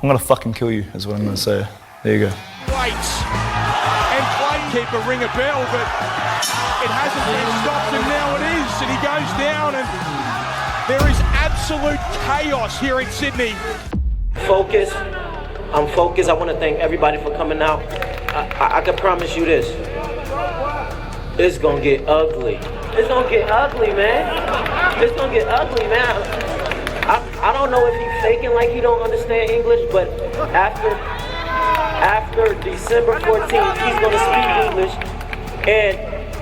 gonna fucking kill you, is what I'm gonna say. There you go. Waits and Planekeeper ring a bell, but it hasn't been stopped, and now it is, and he goes down, and there is absolute chaos here in Sydney. Focus. I'm focused. I want to thank everybody for coming out. I can promise you this. It's gonna get ugly. It's gonna get ugly, man. It's gonna get ugly, man. I don't know if he's faking like he don't understand English, but after December 14th, he's gonna speak English,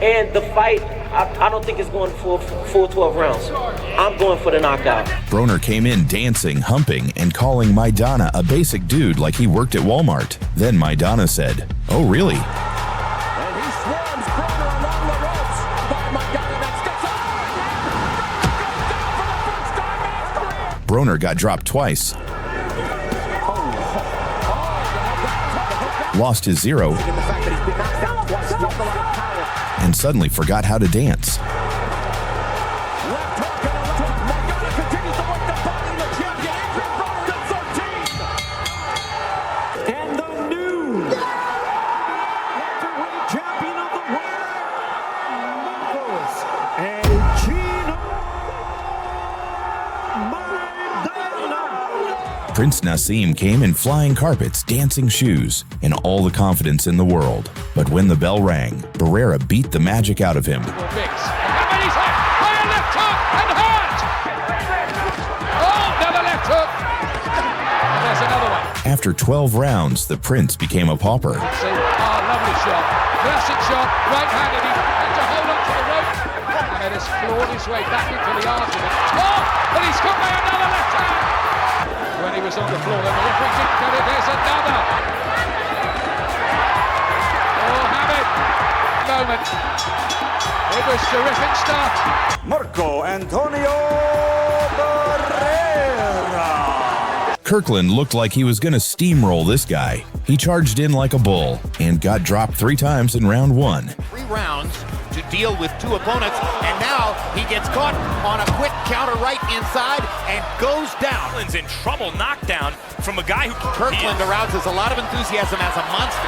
and the fight, I don't think it's going full 12 rounds. I'm going for the knockout. Broner came in dancing, humping, and calling Maidana a basic dude like he worked at Walmart. Then Maidana said, "Oh, really?" And he swarms Broner along the ropes, but Maidana then sticks up. Broner got dropped twice, lost his zero, and suddenly forgot how to dance. And the new welterweight champion of the world, Monstrous and Maidana. Prince Nassim came in flying carpets, dancing shoes, and all the confidence in the world. But when the bell rang, Barrera beat the magic out of him. After 12 rounds, the Prince became a pauper. Lovely shot. Classic shot. Right-handed. He had to hold on to the rope. And has clawed his way back into the argument. Oh! And he's got by another left hand. When he was on the floor, then the referee didn't get it. There's another. Oh, Hamid. Moment. It was terrific stuff. Marco Antonio Barrera. Kirkland looked like he was going to steamroll this guy. He charged in like a bull and got dropped 3 times in round 1. 3 rounds to deal with 2 opponents, and now he gets caught on a quick counter right inside and goes down. Kirkland's in trouble, knockdown from a guy who... Kirkland arouses a lot of enthusiasm as a monster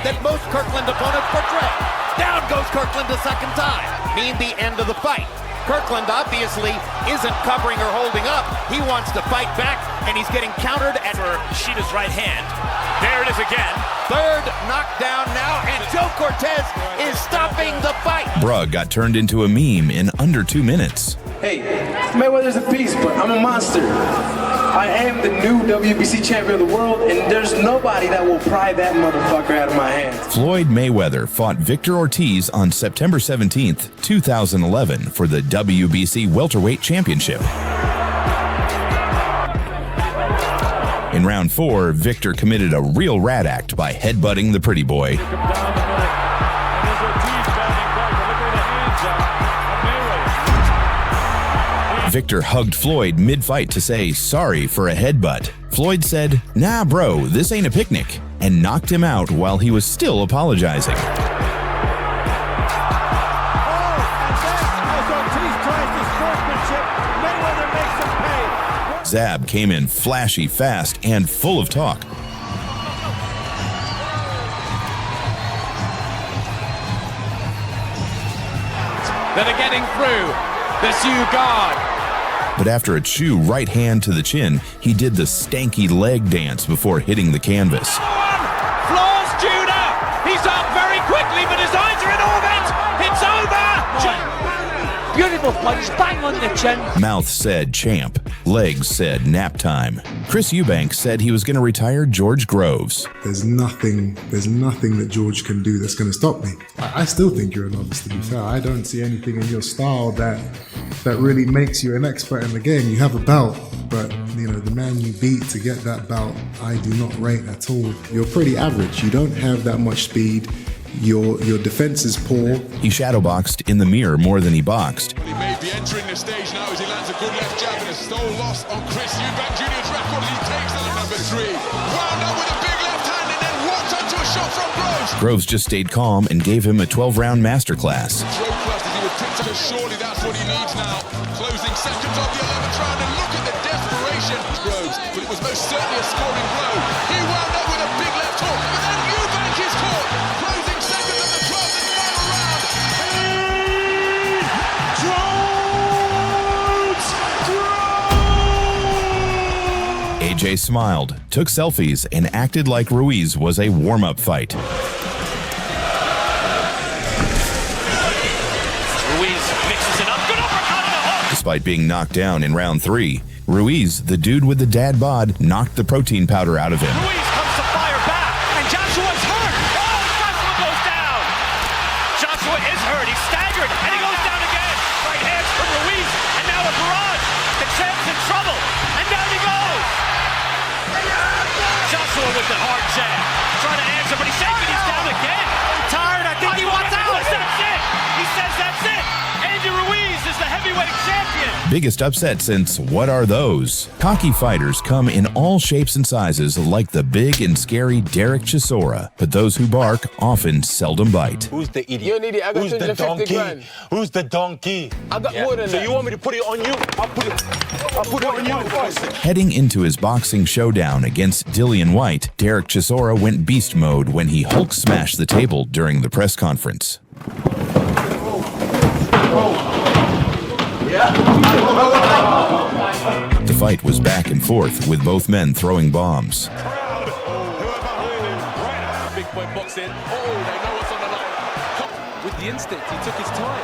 that most Kirkland opponents portray. Down goes Kirkland a second time. Mean the end of the fight. Kirkland obviously isn't covering or holding up. He wants to fight back, and he's getting countered at Sheeta's right hand. There it is again. 3rd knockdown now, and Joe Cortez is stopping the fight. Brugg got turned into a meme in under 2 minutes. Hey, Mayweather's a beast, but I'm a monster. I am the new WBC champion of the world, and there's nobody that will pry that motherfucker out of my hands. Floyd Mayweather fought Victor Ortiz on September 17th, 2011 for the WBC Welterweight Championship. In round 4, Victor committed a real rat act by headbutting the pretty boy. Victor hugged Floyd mid-fight to say sorry for a headbutt. Floyd said, "Nah, bro, this ain't a picnic," and knocked him out while he was still apologizing. Zab came in flashy, fast, and full of talk. That are getting through. The Sioux guard. But after a chew right hand to the chin, he did the stanky leg dance before hitting the canvas. Floors Judah. He's up very quickly, but his eyes are in orbit. It's over. Beautiful punch, bang on the chin. Mouth said champ. Legs said nap time. Chris Eubanks said he was going to retire George Groves. There's nothing that George can do that's going to stop me. I still think you're a novice, to be fair. I don't see anything in your style that really makes you an expert in the game. You have a belt, but you know, the man you beat to get that belt, I do not rate at all. You're pretty average. You don't have that much speed. Your defense is poor. He shadowboxed in the mirror more than he boxed. He may be entering the stage now as he lands a good left jab and a stole loss on Chris Eubank Jr.'s record as he takes the number 3. Wound up with a big left hand and then walked onto a shot from Groves. Groves just stayed calm and gave him a 12-round masterclass. Surely that's what he needs now. Closing seconds of the 11th round, and look at the desperation submission. Groves, but it was most certainly a scoring blow. He wound up with a big left hook, but then Eubank is caught. Closing seconds of the 12th and final round. AJ smiled, took selfies, and acted like Ruiz was a warm-up fight. Ruiz mixes it up. Good uppercut and a hook. Despite being knocked down in round 3, Ruiz, the dude with the dad bod, knocked the protein powder out of him. Ruiz comes to fire back, and Joshua's hurt. Oh, Joshua goes down. Joshua is hurt. He's staggered, and he goes down again. Right hands from Ruiz, and now a barrage. The champ's in trouble, and down he goes. Joshua with the hard jab. Trying to answer, but he's shaking. He's down again. Tired. I think he wants out. That's it. He says that's it. Andy Ruiz is the heavyweight champion. Biggest upset since What Are Those? Cocky fighters come in all shapes and sizes like the big and scary Derek Chisora, but those who bark often seldom bite. Who's the idiot? You don't need it. I got Who's the 250 donkey? grand. Who's the donkey? I got more than So that. you want me to put it on you? I'll put it on you first. Heading into his boxing showdown against Dillian White, Derek Chisora went beast mode when he Hulk smashed the table during the press conference. The fight was back and forth, with both men throwing bombs. Big point box in. Oh, they know what's on the line. With the instinct, he took his time.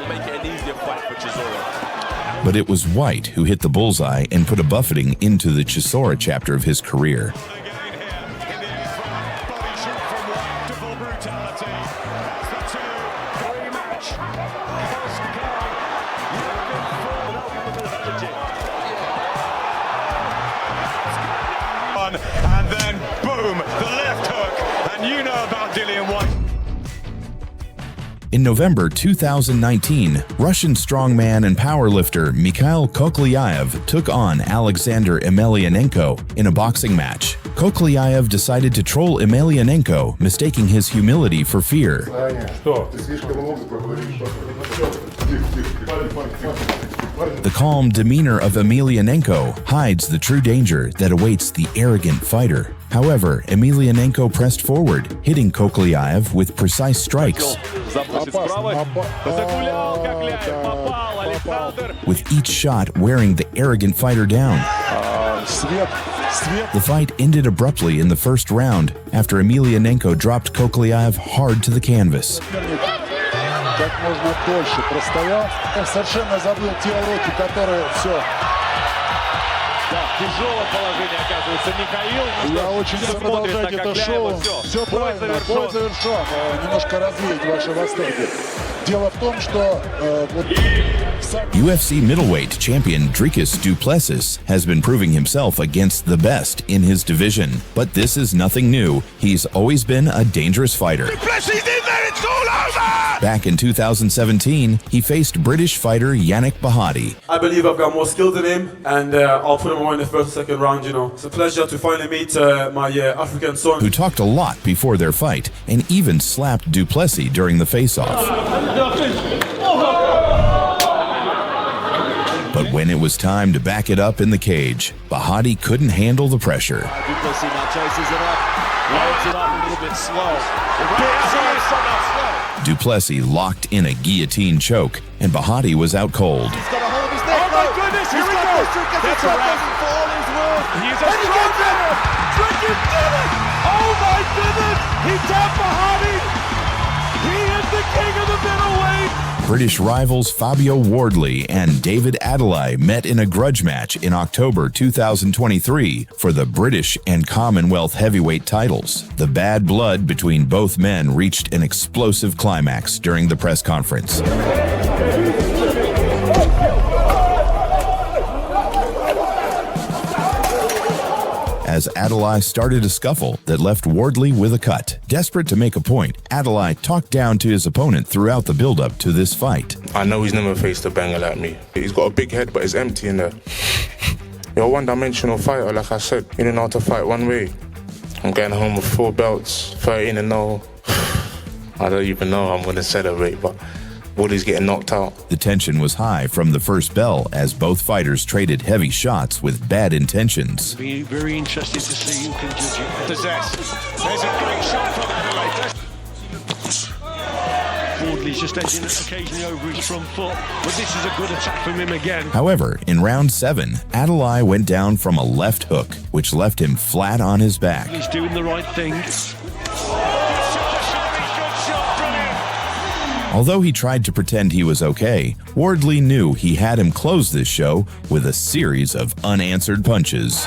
Make it an easier fight for Chisora. But it was White who hit the bullseye and put a buffeting into the Chisora chapter of his career. And then boom, the left hook, and you know about Dillian White. In November 2019, Russian strongman and powerlifter Mikhail Koklyaev took on Alexander Emelianenko in a boxing match. Koklyaev decided to troll Emelianenko, mistaking his humility for fear. The calm demeanor of Emelianenko hides the true danger that awaits the arrogant fighter. However, Emelianenko pressed forward, hitting Koklyaev with precise strikes, with each shot wearing the arrogant fighter down. The fight ended abruptly in the first round after Emelianenko dropped Koklyaev hard to the canvas. Как можно дольше простоял. Я совершенно забыл те уроки, которые все. Да, тяжелое положение оказывается Михаил. Я очень продолжать это шоу. Все правильно, бой завершен. Немножко развеять ваши восторги. Дело в том, что UFC middleweight champion Dricus du Plessis has been proving himself against the best in his division. But this is nothing new. He's always been a dangerous fighter. Duplessis in there, it's all over! Back in 2017, he faced British fighter Yannick Bahati. I believe I've got more skill than him, and I'll put him away in the first and second round, you know. It's a pleasure to finally meet my African son. Who talked a lot before their fight and even slapped du Plessis during the face-off. But when it was time to back it up in the cage, Bahati couldn't handle the pressure. Duplessis now chases it up, loads it up a little bit slow. Du Plessis locked in a guillotine choke, and Bahati was out cold. He's got a hold of his neck. Oh my goodness, here we go. That's a wrap. For all his worth. He's a strong. Tricky did it! Oh my goodness! He tapped Bahati! He is the king of the middleweight! British rivals Fabio Wardley and David Adelaide met in a grudge match in October 2023 for the British and Commonwealth heavyweight titles. The bad blood between both men reached an explosive climax during the press conference. As Adelaide started a scuffle that left Wardley with a cut. Desperate to make a point, Adelaide talked down to his opponent throughout the build-up to this fight. I know he's never faced a banger like me. He's got a big head, but it's empty in there. You're a one-dimensional fighter, like I said. You don't know how to fight one way. I'm getting home with 4 belts, 13-0. I don't even know how I'm going to celebrate, but Wardley's getting knocked out. The tension was high from the first bell as both fighters traded heavy shots with bad intentions. Be very interested to see who can judge it. Possess. There's a great shot from Adelaide. Wardley's just edging occasionally over his front foot, but this is a good attack from him again. However, in round 7, Adelaide went down from a left hook, which left him flat on his back. He's doing the right thing. Although he tried to pretend he was okay, Wardley knew he had him close this show with a series of unanswered punches.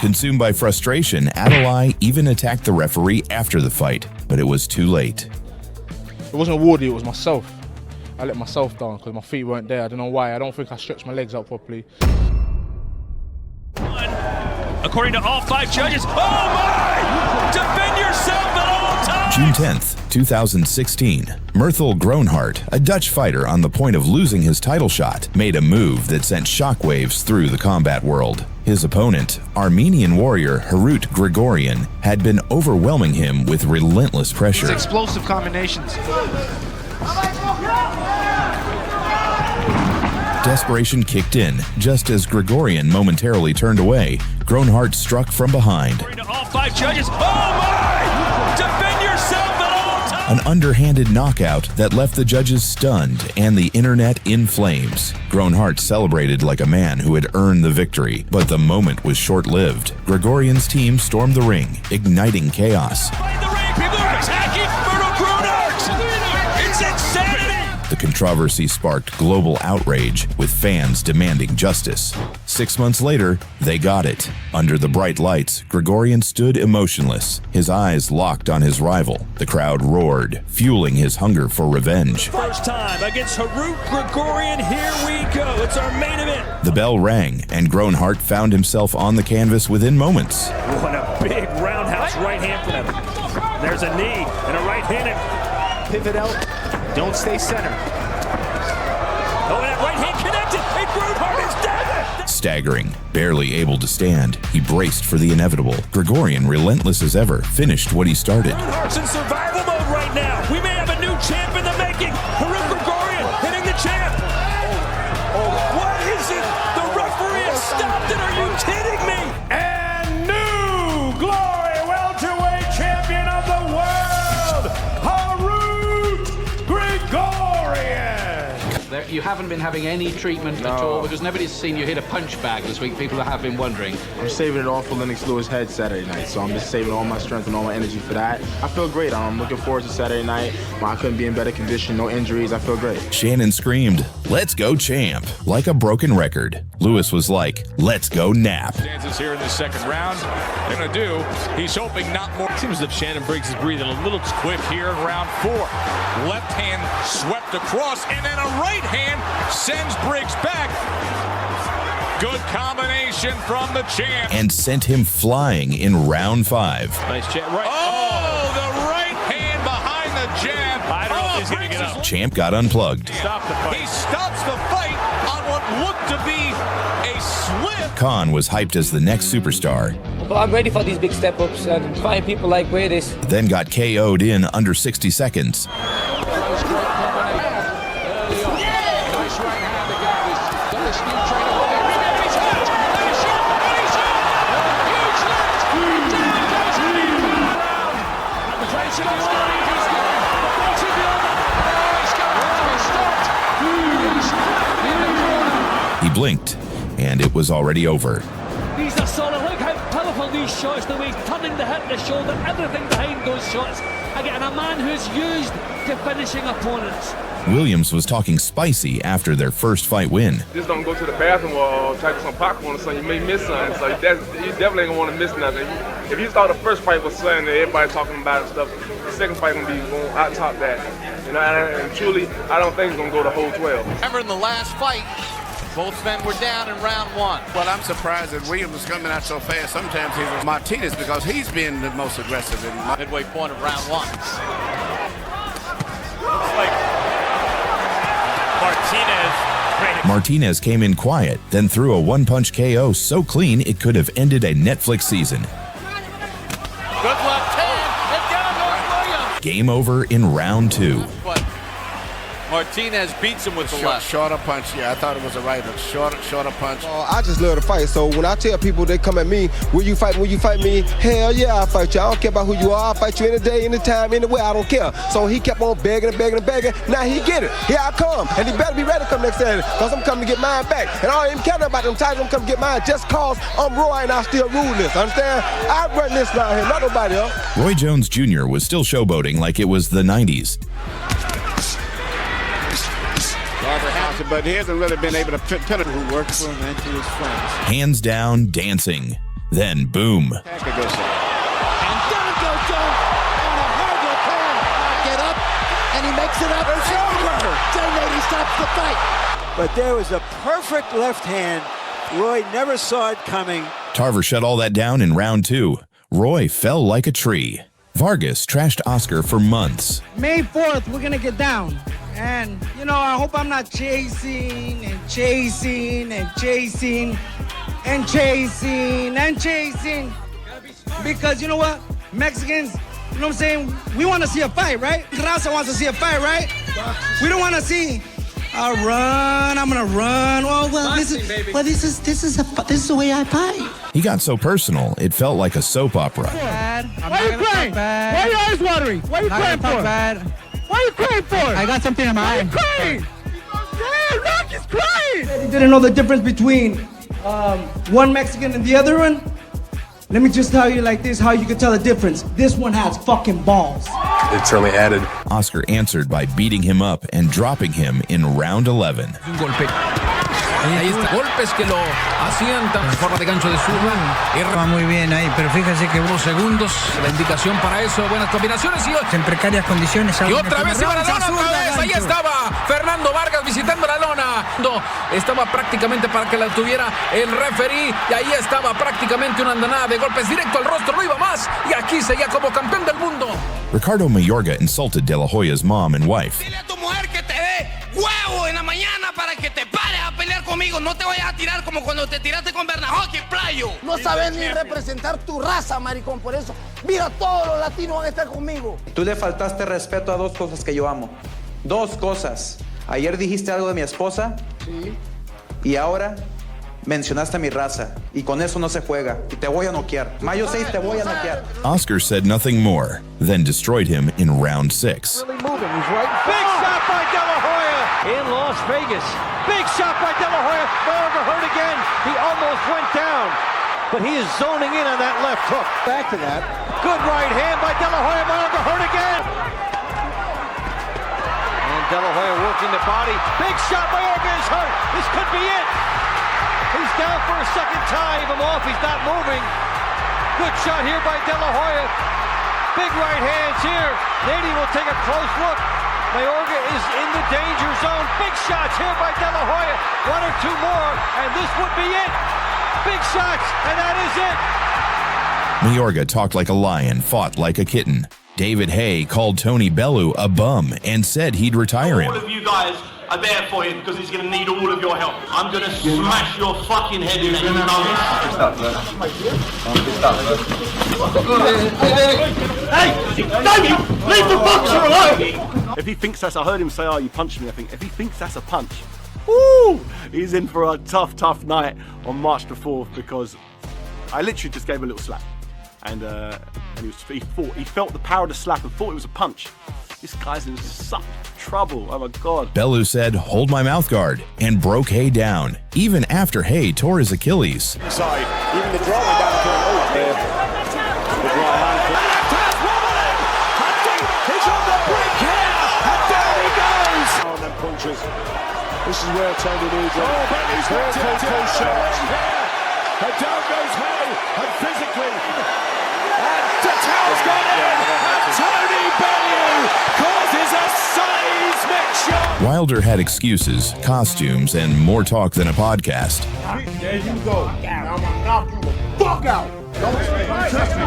Consumed by frustration, Adelaide even attacked the referee after the fight, but it was too late. It wasn't Wardley, it was myself. I let myself down because my feet weren't there. I don't know why. I don't think I stretched my legs out properly. According to all 5 judges, oh my! Defend yourself at all times! June 10th, 2016, Myrthel Groenhart, a Dutch fighter on the point of losing his title shot, made a move that sent shockwaves through the combat world. His opponent, Armenian warrior Harut Grigorian, had been overwhelming him with relentless pressure. It's explosive combinations. Desperation kicked in. Just as Grigorian momentarily turned away, Groenhart struck from behind. All 5 judges, oh my! Defend yourself at all times! An underhanded knockout that left the judges stunned and the internet in flames. Groenhart celebrated like a man who had earned the victory, but the moment was short-lived. Grigorian's team stormed the ring, igniting chaos. People are attacking Myrtle Groenhart! It's insanity! The controversy sparked global outrage, with fans demanding justice. 6 months later, they got it. Under the bright lights, Grigorian stood emotionless, his eyes locked on his rival. The crowd roared, fueling his hunger for revenge. First time against Harut Grigorian, here we go. It's our main event. The bell rang, and Groenhart found himself on the canvas within moments. What a big roundhouse right hand from him. There's a knee and a right hand. Pivot out. Don't stay center. Oh, and that right hand connected. And Groenhart is dead. Staggering, barely able to stand, he braced for the inevitable. Grigorian, relentless as ever, finished what he started. Groenhart's in survival mode right now. We may have a new champ in the making. Harut Grigorian hitting the champ. What is it? The referee has stopped it. Are you kidding me? And new glory welterweight champion of the world, Harut Grigorian. You haven't been having any treatment at all because nobody's seen you hit a punch bag this week. People have been wondering. I'm saving it all for Lennox Lewis' head Saturday night, so I'm just saving all my strength and all my energy for that. I feel great. I'm looking forward to Saturday night. I couldn't be in better condition, no injuries. I feel great. Shannon screamed, "Let's go, champ!" like a broken record. Lewis was like, "Let's go, nap." Chances here in the second round. They're going to do. He's hoping not more. Seems as if Shannon Briggs is breathing a little quick here in round 4. Left hand swept across, and then a right hand sends Briggs back. Good combination from the champ. And sent him flying in round 5. Nice jab. Right. Oh, the right hand behind the jab. I don't know if he's going to get up. Champ got unplugged. Stop the fight. He stops the fight on what looked to be a slip. Khan was hyped as the next superstar. But I'm ready for these big step-ups and find people like Wadis. Then got KO'd in under 60 seconds. He blinked, and it was already over. These are solid. Look how powerful these shots, the way he's turning the hip, the shoulder, everything behind those shots. Again, a man who's used to finishing opponents. Williams was talking spicy after their first fight win. Just don't go to the bathroom or try to get some popcorn or something. You may miss something. So you definitely ain't gonna want to miss nothing. If you start the first fight with something that everybody talking about and stuff, the second fight gonna be going out top that. You know, and truly, I don't think it's gonna go the whole 12. Remember in the last fight, both men were down in round 1. Well, I'm surprised that Williams was coming out so fast. Sometimes he's with Martinez because he's been the most aggressive in midway point of round 1. Looks like Martinez came in quiet, then threw a one-punch KO so clean it could have ended a Netflix season. Good game over in round 2. But Martinez beats him with the left. Shorter punch, yeah, I thought it was a right hook. Shorter punch. I just love to fight, so when I tell people they come at me, will you fight me? Hell yeah, I'll fight you. I don't care about who you are. I'll fight you any day, anytime, anywhere, I don't care. So he kept on begging. Now he get it. Here I come. And he better be ready to come next Saturday, because I'm coming to get mine back. And I don't even care about them titles. I'm coming to get mine just cause I'm Roy and I still rule this. Understand? I run this now here, not nobody else. Roy Jones Jr. was still showboating like it was the 90s. But he hasn't really been able to pin it. Who works for him and to his friends. Hands down, dancing. Then, boom. And down goes Jones on a hard return. Get up, and he makes it up. It's over. He stops the fight. But there was a perfect left hand. Roy never saw it coming. Tarver shut all that down in round 2. Roy fell like a tree. Vargas trashed Oscar for months. May 4th, we're gonna get down. And, you know, I hope I'm not chasing. Because, you know what? Mexicans, you know what I'm saying? We want to see a fight, right? Raza wants to see a fight, right? We don't want to see I'm gonna run. Well, this is the way I fight. He got so personal, it felt like a soap opera. Why are you crying? Why are your eyes watering? Why are you crying for? Why are you crying for? I got something in my eye. Why are you crying? Yeah, Rocky's crying! He didn't know the difference between one Mexican and the other one. Let me just tell you like this, how you can tell the difference. This one has fucking balls. It certainly added. Oscar answered by beating him up and dropping him in round 11. Un golpe. Ahí está. Golpes que lo hacían en forma de gancho de zurda. Va muy bien ahí, pero fíjese que unos segundos, la indicación para eso, buenas combinaciones y en precarias condiciones. Y otra vez iba a la lona, otra vez. Ahí estaba Fernando Vargas visitando la lona. Estaba prácticamente para que la tuviera el referee y ahí estaba prácticamente una andanada de golpes directo al rostro, no iba más y aquí seguía como campeón del mundo. Ricardo Mayorga insulted De La Hoya's mom and wife. Dile a tu mujer que te dé huevo en la mañana para que te pares a pelear conmigo. No te vayas a tirar como cuando te tiraste con Bernajoki, playo. No sabes ni representar tu raza, maricón. Por eso, mira, todos los latinos van a estar conmigo. Tú le faltaste respeto a dos cosas que yo amo. Dos cosas. Ayer dijiste algo de mi esposa. Sí. Y ahora mencionaste a mi raza. Y con eso no se juega. Y te voy a noquear. Mayo 6 te voy a noquear. Oscar said nothing more, then destroyed him in round 6. Really moving. He's right. Big shot by De La Hoya in Las Vegas. Big shot by De La Hoya. Mayorga hurt again. He almost went down. But he is zoning in on that left hook. Back to that. Good right hand by De La Hoya. Mayorga hurt again. And De La Hoya working the body. Big shot. Mayorga is hurt. This could be it. He's down for a second tie. Leave him off. He's not moving. Good shot here by De La Hoya. Big right hands here. Nady will take a close look. Mayorga is in the danger zone. Big shots here by De La Hoya. One or two more, and this would be it. Big shots, and that is it. Mayorga talked like a lion, fought like a kitten. David Hay called Tony Bellew a bum and said he'd retire him. All of you guys are there for him because he's going to need all of your help. I'm going to smash your fucking head in and you know Hey, Damien, leave the boxer alone! If he thinks that's, I heard him say, oh, you punched me, I think, if he thinks that's a punch, woo, he's in for a tough night on March the 4th because I literally just gave him a little slap. And he felt the power of the slap and thought it was a punch. This guy's in such trouble, oh my God. Bellew said, hold my mouth guard, and broke Hay down, even after Hay tore his Achilles. Inside, even the draw went down to the draw hand. He's on the break here, and down he goes! Oh, them punches. This is where Tony needs it. Oh, but he's ripped it to the shot. And down goes Hay, and physically, and Tattel's gone in, and Tony Bellew causes a seismic shock. Wilder had excuses, costumes, and more talk than a podcast. There you go. I'm gonna knock you the fuck out. Don't touch me. Don't touch me.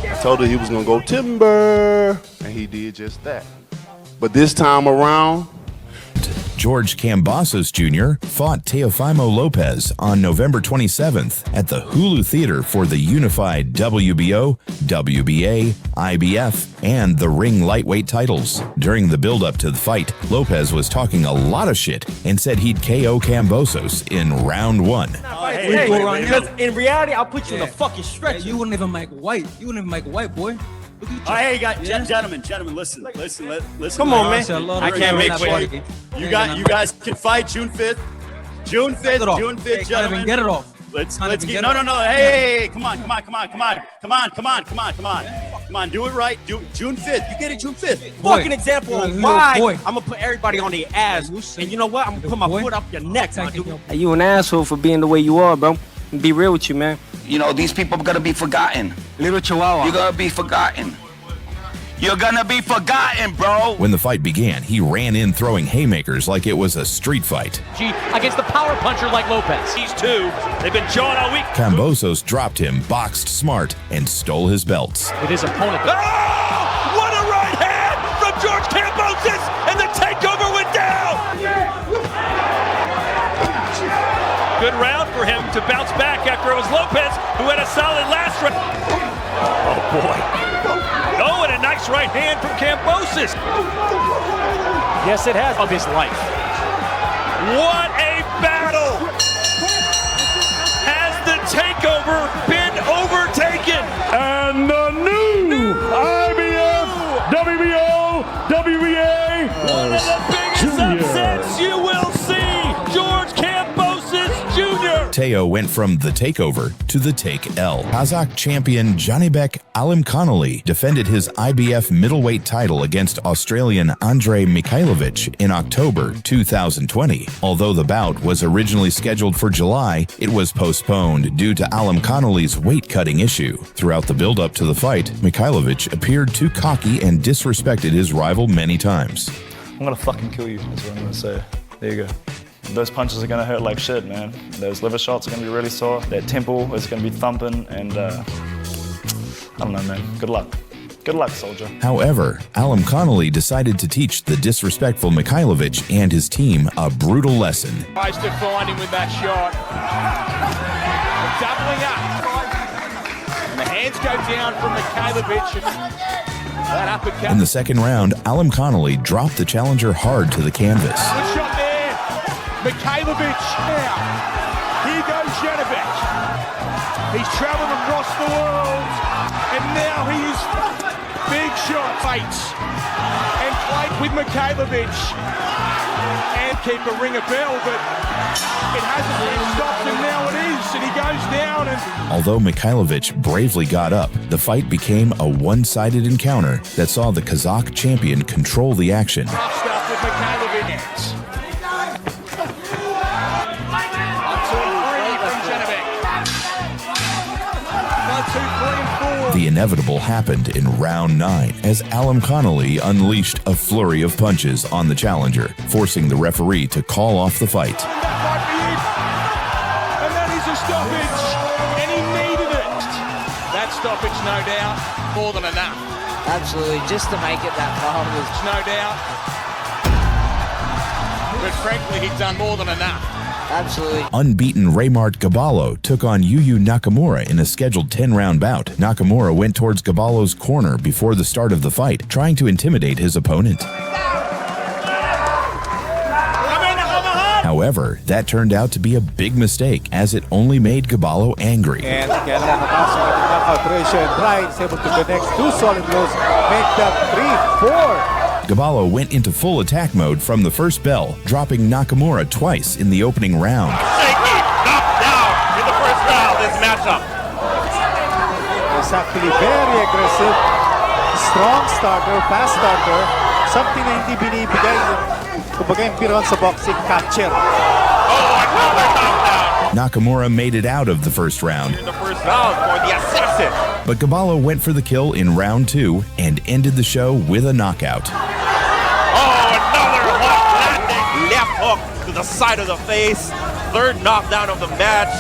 I told her he was gonna go timber, and he did just that. But this time around, George Kambosos Jr. fought Teofimo Lopez on November 27th at the Hulu Theater for the unified WBO, WBA, IBF, and the Ring lightweight titles. During the build-up to the fight, Lopez was talking a lot of shit and said he'd KO Kambosos in round 1. Because in reality, I'll put you in a fucking stretch. You wouldn't even make white. You wouldn't even make white, boy. Hey, gentlemen, listen. Come on, man. I can't make shit. You guys can fight June 5th. June 5th, gentlemen. Get it off. Let's get. No. Hey, come on. Come on, do it right. June 5th. You get it June 5th. Fucking example of why I'm gonna put everybody on their ass. And you know what? I'm gonna put my foot up your neck, my dude. You an asshole for being the way you are, bro. Be real with you, man. You know, these people are gonna be forgotten. Little chihuahua. You're gonna be forgotten. You're gonna be forgotten, bro. When the fight began, he ran in throwing haymakers like it was a street fight. Against the power puncher like Lopez. These two, they've been jawing all week. Kambosos dropped him, boxed smart, and stole his belts. With his opponent. Oh! What a right hand from George Kambosos! And the takeover went down! Good round for him to bounce back after it was Lopez who had a solid last round. Oh boy. Oh, and a nice right hand from Kambosos. Yes, it has. Of his life. What a battle! Has the takeover been overtaken? And the new IBF, WBO, WBA. One of the biggest upsets you will see. George Kambosos Jr. Teo went from the takeover to the take L. Kazakh champion Janibek Alimkhanli defended his IBF middleweight title against Australian Andrei Mikhailovich in October 2020. Although the bout was originally scheduled for July, it was postponed due to Alimkhanli's weight-cutting issue. Throughout the build-up to the fight, Mikhailovich appeared too cocky and disrespected his rival many times. I'm gonna fucking kill you, that's what I'm gonna say. There you go. Those punches are gonna hurt like shit, man. Those liver shots are gonna be really sore. That temple is gonna be thumping, and I don't know, man. Good luck. Good luck, soldier. However, Alimkhanli decided to teach the disrespectful Mikhailovich and his team a brutal lesson. Tries to find him with that shot. Doubling up. And the hands go down from Mikhailovich. That uppercut. In the second round, Alimkhanli dropped the challenger hard to the canvas. Good shot there. Mikhailovich now. Here goes Janibek. He's traveled across the world, and now he is big shot fights and played with Mikhailovich and keep a ring a bell, but it hasn't been stopped, and now it is, and he goes down. And although Mikhailovich bravely got up, the fight became a one-sided encounter that saw the Kazakh champion control the action. Tough stuff with Mikhailovich. The inevitable happened in round 9 as Alimkhanli unleashed a flurry of punches on the challenger, forcing the referee to call off the fight. And that is a stoppage, and he needed it. That stoppage, no doubt, more than enough. Absolutely, just to make it that far was no doubt. But frankly, he'd done more than enough. Absolutely. Unbeaten Raymart Gaballo took on Yuyu Nakamura in a scheduled 10-round bout. Nakamura went towards Gaballo's corner before the start of the fight, trying to intimidate his opponent. However, that turned out to be a big mistake, as it only made Gaballo angry. And again, knockout ratio, and Brian is able to connect 2 solid blows, make that 3-4. Gaballo went into full attack mode from the first bell, dropping Nakamura twice in the opening round. Knocked down in the first round this matchup. It's actually very aggressive, strong starter, fast starter, something na hindi binibigay kumbaga yung piron sa boxing catcher. Nakamura made it out of the first round. In the first round for the assassin. But Gaballo went for the kill in round 2 and ended the show with a knockout. Left hook to the side of the face. Third knockdown of the match.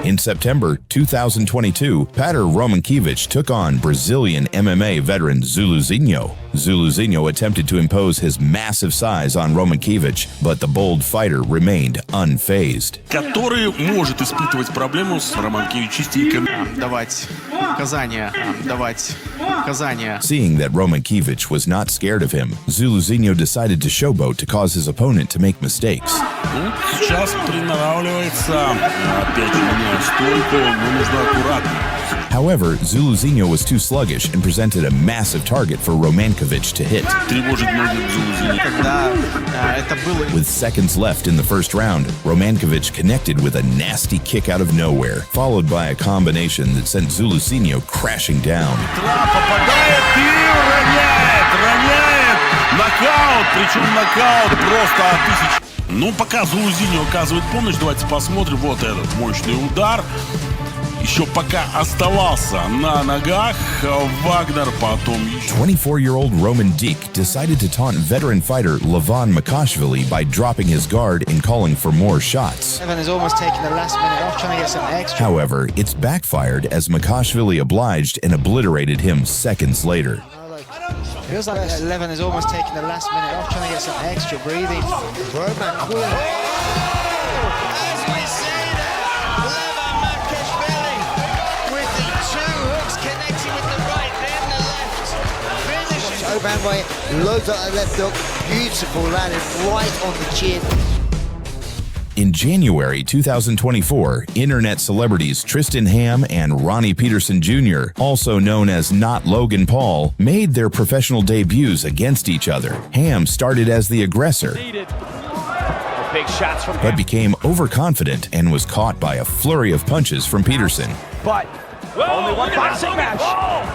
In September 2022, Patr Romankiewicz took on Brazilian MMA veteran Zuluzinho. Zuluzinho attempted to impose his massive size on Romankiewicz, but the bold fighter remained unfazed. Который может испытывать проблему с Романкевичем частенько. Давать указания, давать указания. Seeing that Romankiewicz was not scared of him, Zuluzinho decided to showboat to cause his opponent to make mistakes. Ну, сейчас приноравливается. Опять же, меняет стойку, но нужно аккуратно. However, Zuluzinho was too sluggish and presented a massive target for Romankiewicz to hit. With seconds left in the first round, Romankiewicz connected with a nasty kick out of nowhere, followed by a combination that sent Zuluzinho crashing down. Нокаут, причем нокаут просто от тысяч. Ну, пока Зулузиньо оказывает помощь, давайте посмотрим. Вот этот мощный удар. Еще пока оставался на ногах Вагнер, потом еще. 24-year-old Roman Deke decided to taunt veteran fighter Levan Makashvili by dropping his guard and calling for more shots. Levan is almost taking the last minute off, trying to get some extra. However, it's backfired as Makashvili obliged and obliterated him seconds later. Feels like Levan is almost taking the last minute off, trying to get some extra breathing. Roman cool. As we see that, Levan Makashvili with the two hooks connecting with the right, then the left. Finishes. Oban way, loads of that left hook, beautiful, landed right on the chin. In January 2024, internet celebrities Tristan Ham and Ronnie Peterson Jr., also known as Not Logan Paul, made their professional debuts against each other. Ham started as the aggressor, Big shots from but became overconfident and was caught by a flurry of punches from Peterson. But only one boxing match.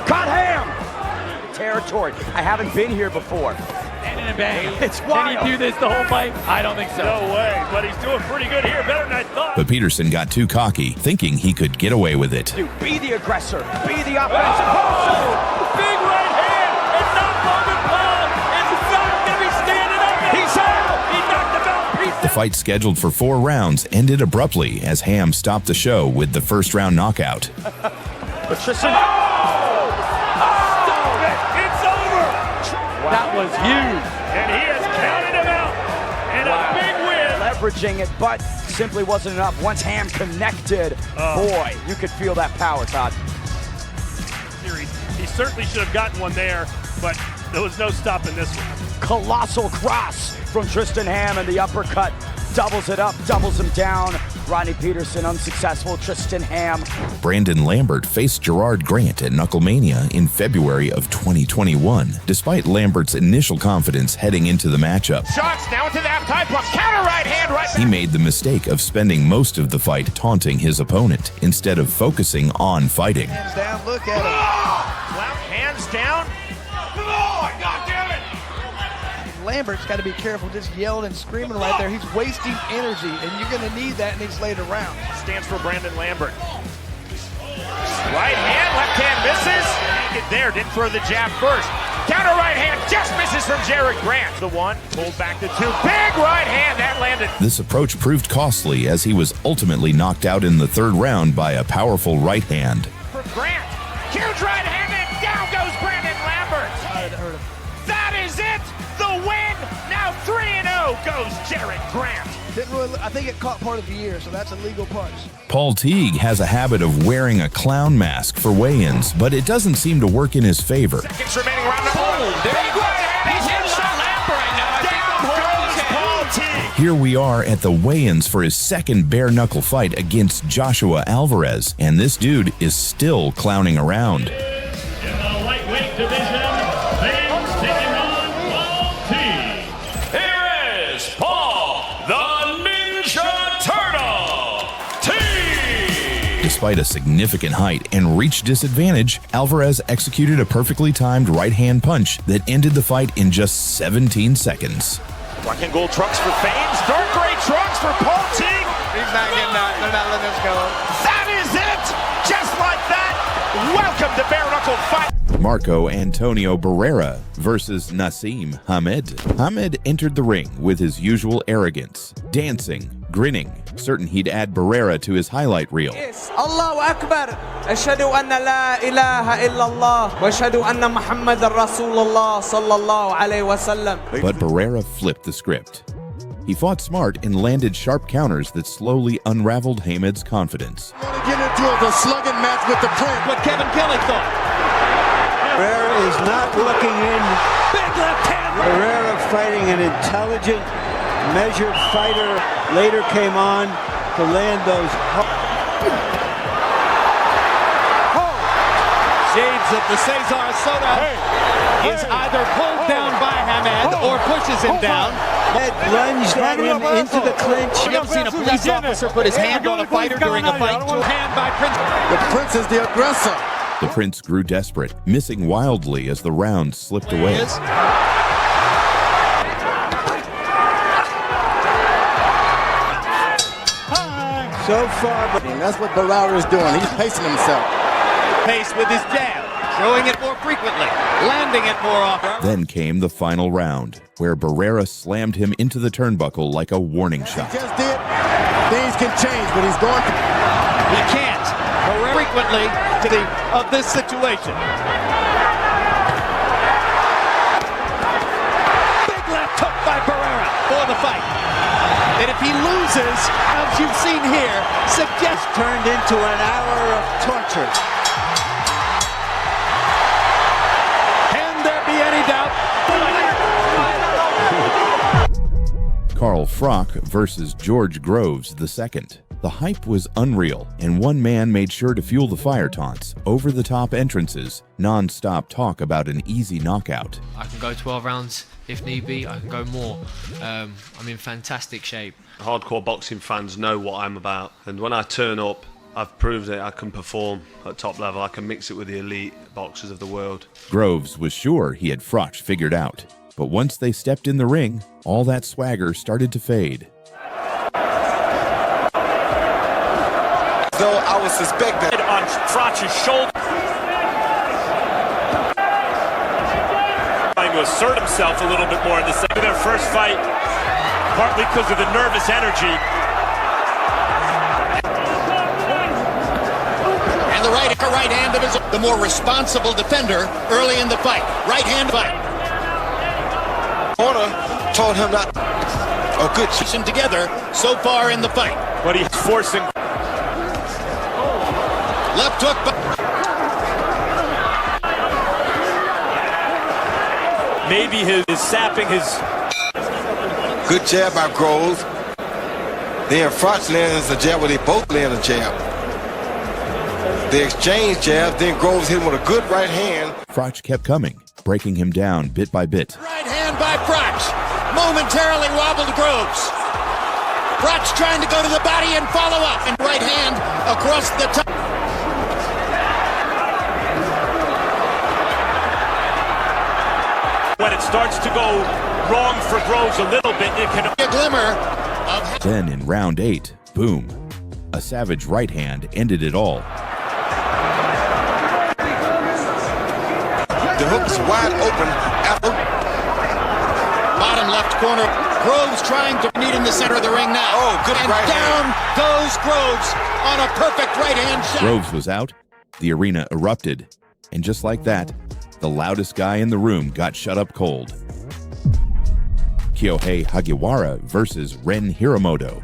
Caught Ham. Territory. I haven't been here before. And a bang. It's wild. Can he do this the whole fight? I don't think so. No way, but he's doing pretty good here, better than I thought. But Peterson got too cocky, thinking he could get away with it. Dude, be the aggressor. Be the offensive. Big right hand. And not Logan Paul. It's not going to be standing up. He's out. He knocked him out. The fight, scheduled for 4 rounds, ended abruptly as Ham stopped the show with the first round knockout. But Tristan. That was huge. And he has counted him out. And a big win. Leveraging it, but simply wasn't enough. Once Ham connected, boy, you could feel that power, Todd. He certainly should have gotten one there, but there was no stopping this one. Colossal cross from Tristan Ham, and the uppercut doubles it up, doubles him down. Ronnie Peterson unsuccessful. Tristan Ham. Brandon Lambert faced Gerard Grant at Knucklemania in February of 2021, despite Lambert's initial confidence heading into the matchup. Shots now into that tie block. Counter right hand right. He made the mistake of spending most of the fight taunting his opponent instead of focusing on fighting. Hands down, look at him. Wow, hands down. Come on, goddammit! Lambert's got to be careful just yelling and screaming right there. He's wasting energy, and you're going to need that in these later rounds. Stands for Brandon Lambert. Right hand, left hand misses. Get there, didn't throw the jab first. Counter right hand just misses from Gerard Grant. The one, pulled back to 2. Big right hand, that landed. This approach proved costly as he was ultimately knocked out in the 3rd round by a powerful right hand. For Grant, huge right hand, and down goes Brandon Lambert. That is it. The win, now 3-0 goes Gerard Grant. Didn't really, I think it caught part of the ear, so that's a legal punch. Paul Teague has a habit of wearing a clown mask for weigh-ins, but it doesn't seem to work in his favor. Seconds remaining, round number 1. Big right hand, he's headshot Lambert right now. Down goes Paul Teague. Here we are at the weigh-ins for his 2nd bare-knuckle fight against Joshua Alvarez, and this dude is still clowning around. In the lightweight division, Despite a significant height and reach disadvantage, Alvarez executed a perfectly timed right-hand punch that ended the fight in just 17 seconds. Black and gold trunks for Fames, dark gray trunks for Paul Teague. He's not getting out. They're not letting us go. That is it! Just like that, welcome to Bare Knuckle Fight. Marco Antonio Barrera versus Nassim Hamed. Hamed entered the ring with his usual arrogance, dancing, grinning, certain he'd add Barrera to his highlight reel. Allahu Akbar. Ashhadu anna la ilaha illallah wa ashhadu anna Muhammadan Rasulullah sallallahu alayhi wa sallam. But Barrera flipped the script. He fought smart and landed sharp counters that slowly unraveled Hamed's confidence. Get into the slugging match with the Prince. What Kevin Kelly thought. Barrera is not looking in. Big left hand. Barrera fighting an intelligent, measured fighter. Later came on to land those. Shades of the Cesar Soda is either pulled down by Hamed or pushes him down. Head lunged at him into the clinch. You ever seen a police officer put his hand on a fighter during a fight? Hand by Prince. The Prince is the aggressor. The Prince grew desperate, missing wildly as the round slipped away. So far, but that's what Barrera is doing. He's pacing himself. Pace with his jab, throwing it more frequently, landing it more often. Then came the final round, where Barrera slammed him into the turnbuckle like a warning shot. He just did. Things can change, but he's going to. He can't. Barrera frequently to the of this situation. Big left hook by Barrera for the fight. And if he loses, as you've seen here, suggests turned into an hour of torture. Carl Frock versus George Groves II. The hype was unreal, and one man made sure to fuel the fire taunts, over-the-top entrances, non-stop talk about an easy knockout. I can go 12 rounds if need be, I can go more. I'm in fantastic shape. Hardcore boxing fans know what I'm about, and when I turn up, I've proved that I can perform at top level. I can mix it with the elite boxers of the world. Groves was sure he had Froch figured out, but once they stepped in the ring, all that swagger started to fade. Though I would suspect that on Froch's shoulder. Trying to assert himself a little bit more in the second. Their first fight, partly because of the nervous energy. And the right hand of his, the more responsible defender early in the fight. Right hand fight. Porter told him not. Oh, good. Them together so far in the fight. But he's forcing. Left hook. Maybe his sapping his. Good jab by Groves. Then Froch lands a jab where they both land a jab. They exchange jabs, then Groves hit him with a good right hand. Froch kept coming, breaking him down bit by bit. Right hand by Froch. Momentarily wobbled Groves. Froch trying to go to the body and follow up. And right hand across the top. When it starts to go wrong for Groves a little bit, it can. A glimmer of. Then in round 8, boom. A savage right hand ended it all. The hook's wide open. Bottom left corner. Groves trying to meet in the center of the ring now. Oh, good and right down hand. goes Groves on a perfect right hand shot. Groves was out. The arena erupted. And just like that, the loudest guy in the room got shut up cold. Kyohei Hagiwara versus Ren Hiramoto.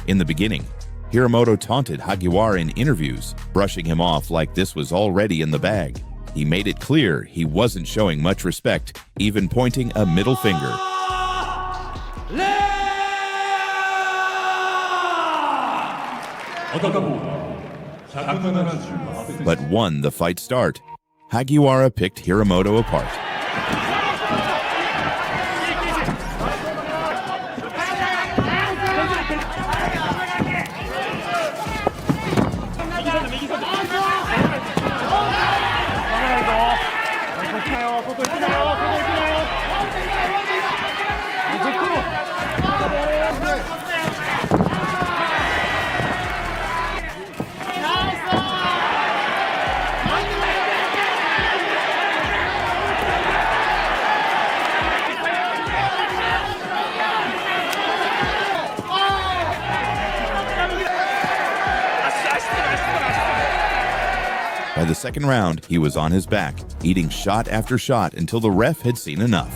In the beginning, Hiramoto taunted Hagiwara in interviews, brushing him off like this was already in the bag. He made it clear he wasn't showing much respect, even pointing a middle finger. But won the fight start. Hagiwara picked Hiramoto apart. the second round, he was on his back, eating shot after shot until the ref had seen enough.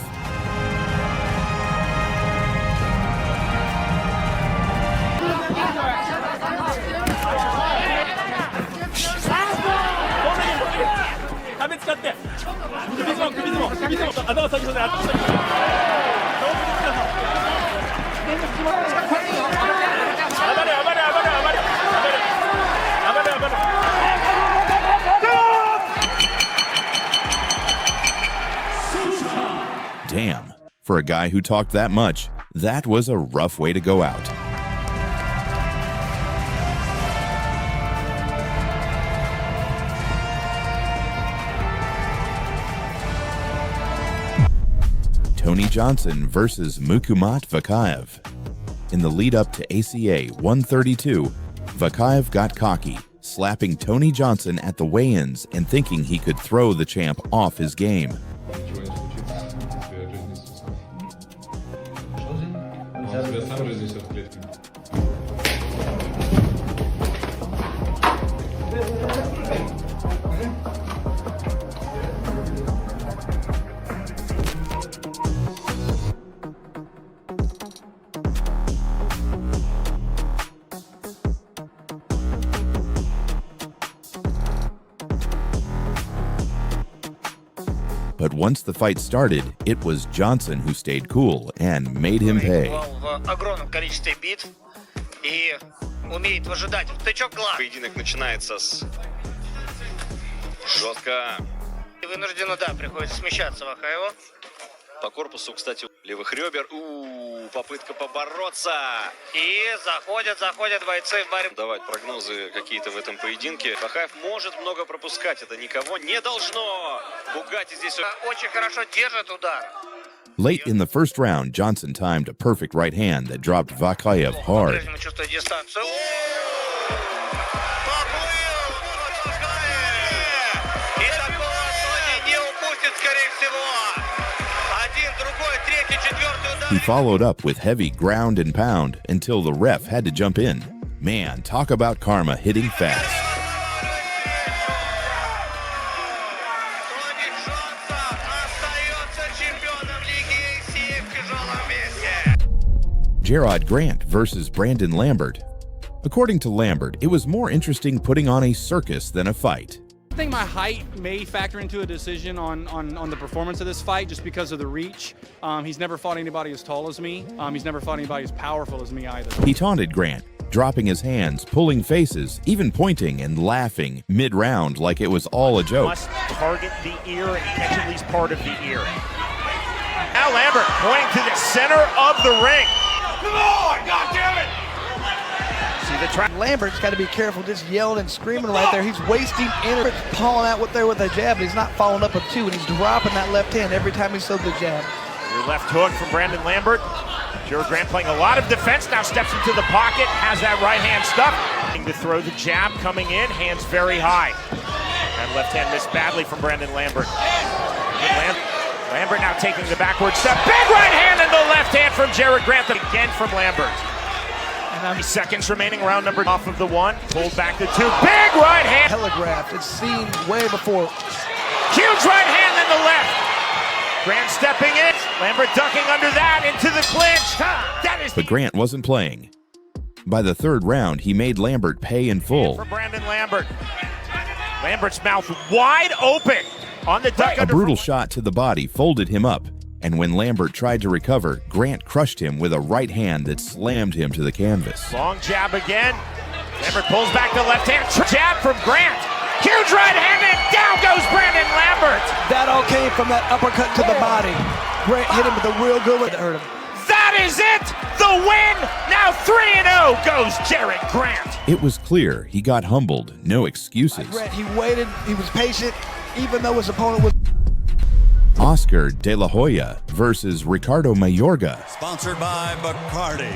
Damn, for a guy who talked that much, that was a rough way to go out. Tony Johnson versus Mukumat Vakaev. In the lead-up to ACA 132, Vakaev got cocky, slapping Tony Johnson at the weigh-ins and thinking he could throw the champ off his game. But once the fight started, it was Johnson who stayed cool and made him pay. Поединок начинается с жестко. Вынужденно, да, приходится смещаться Вакаеву. По корпусу, кстати, левых ребер. Попытка побороться. И заходят бойцы в борьбу. Давать прогнозы какие-то в этом поединке. Вакаев может много пропускать. Это никого не должно пугать. И здесь очень хорошо держит удар. Late in the first round, Johnson timed a perfect right hand that dropped Vakaev hard. По-прежнему чувствует дистанцию. И такого Тони не упустит, скорее всего. Один, другой, третий, четвертый удар. He followed up with heavy ground and pound until the ref had to jump in. Man, talk about karma hitting fast. Gerard Grant versus Brandon Lambert. According to Lambert, it was more interesting putting on a circus than a fight. I think my height may factor into a decision on the performance of this fight just because of the reach. He's never fought anybody as tall as me. He's never fought anybody as powerful as me either. He taunted Grant, dropping his hands, pulling faces, even pointing and laughing mid-round like it was all a joke. Must target the ear and catch at least part of the ear. Now Lambert pointing to the center of the ring. Come on, goddammit! See the try. Lambert's got to be careful, just yelling and screaming right there. He's wasting energy, pulling out there with a jab, and he's not following up with two, and he's dropping that left hand every time he throws the jab. Your left hook from Brandon Lambert. Gerard Grant playing a lot of defense, now steps into the pocket, has that right hand stuffed. To throw the jab coming in, hands very high. And left hand missed badly from Brandon Lambert. Lambert now taking the backward step. Big right hand in the left hand from Gerard Grant. Again from Lambert. 90 seconds remaining, round number off of the one. Pulled back to two. Big right hand. Telegraphed. It's seen way before. Huge right hand in the left. Grant stepping in. Lambert ducking under that into the clinch. But Grant wasn't playing. By the third round, he made Lambert pay in full. For Brandon Lambert. Lambert's mouth wide open. On the duck A brutal shot to the body folded him up, and when Lambert tried to recover, Grant crushed him with a right hand that slammed him to the canvas. Long jab again. Lambert pulls back the left hand. Jab from Grant. Huge right hand, and down goes Brandon Lambert. That all came from that uppercut to the body. Grant hit him with a real good one that hurt him. That is it! The win! Now 3-0 goes Gerard Grant. It was clear he got humbled, no excuses. Grant, he waited, he was patient, even though his opponent was... Oscar De La Hoya versus Ricardo Mayorga. Sponsored by Bacardi.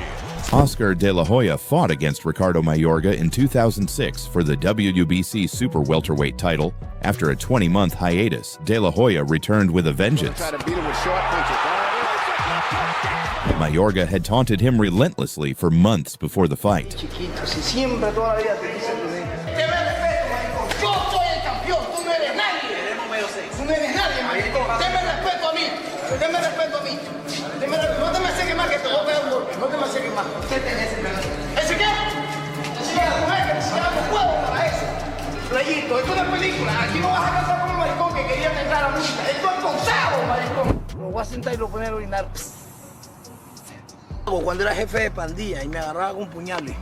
Oscar De La Hoya fought against Ricardo Mayorga in 2006 for the WBC Super Welterweight title. After a 20-month hiatus, De La Hoya returned with a vengeance. Mayorga had taunted him relentlessly for months before the fight. no eres nadie, maricón. Deme respeto a mí. Deme respeto a mí. No te me acerques más que te voy a pegar un golpe. No te me acerques más. ¿Qué tenés ese pedazo? ¿Ese qué? Ese es la mujer que te llevamos huevos para eso. Playito, esto es una película. Aquí no vas a cantar como un maricón que quería entrar a la música. Esto es consejo, maricón. Me voy a sentar y lo poner a orinar. Cuando era jefe de pandilla y me agarraba con puñales.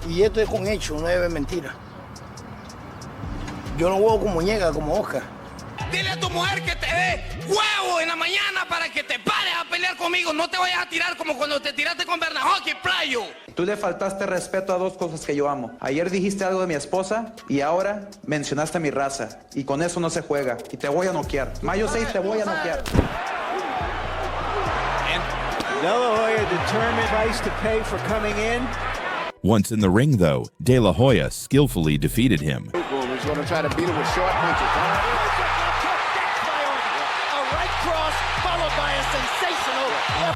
Y esto es con hecho, no es mentira. Yo no juego con muñeca como Oscar. Dile a tu mujer que te dé huevo en la mañana para que te pares a pelear conmigo. No te vayas a tirar como cuando te tiraste con Bernahoki, playo. Tú le faltaste respeto a dos cosas que yo amo. Ayer dijiste algo de mi esposa y ahora mencionaste mi raza. Y con eso no se juega. Y te voy a noquear. Mayo 6 te voy a noquear. De La Hoya determined price to pay for coming in. Once in the ring, though, De La Hoya skillfully defeated him. He's going to try to beat him with short punches. A right cross followed by a sensational.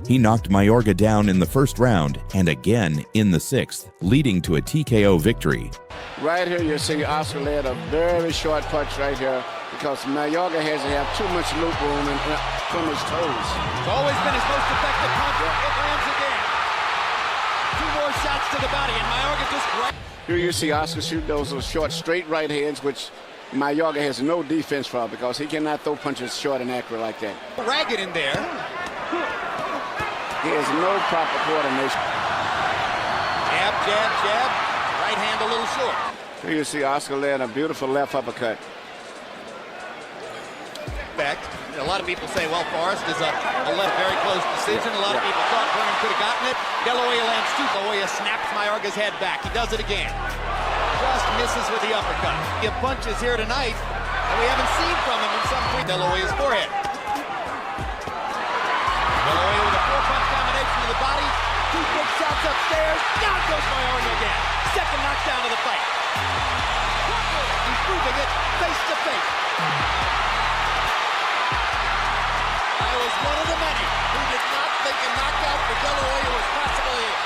He knocked Mayorga down in the first round and again in the sixth, leading to a TKO victory. Right here, you're seeing Oscar land a very short punch right here because Mayorga has to have too much loop room and from his toes. It's always been his most effective punch. It lands again. Two more shots to the body, and Mayorga just right. Here you see Oscar shoot those short, straight right hands, which Mayorga has no defense for because he cannot throw punches short and accurate like that. Ragged in there. He has no proper coordination. Jab, jab, jab. Right hand a little short. Here you see Oscar land a beautiful left uppercut. Back. A lot of people say, well, Forrest is a left very close decision. A lot of people thought Vernon could have gotten it. De La Hoya lands two. De La Hoya snaps Mayorga's head back. He does it again. Just misses with the uppercut. He punches here tonight that we haven't seen from him in some point. De La Hoya's forehead. De La Hoya with a four-punch combination to the body. Two quick shots upstairs. Down goes Mayorga again. Second knockdown of the fight. He's proving it face to face. I was one of the many who did not think a knockout for De La Hoya was possible here.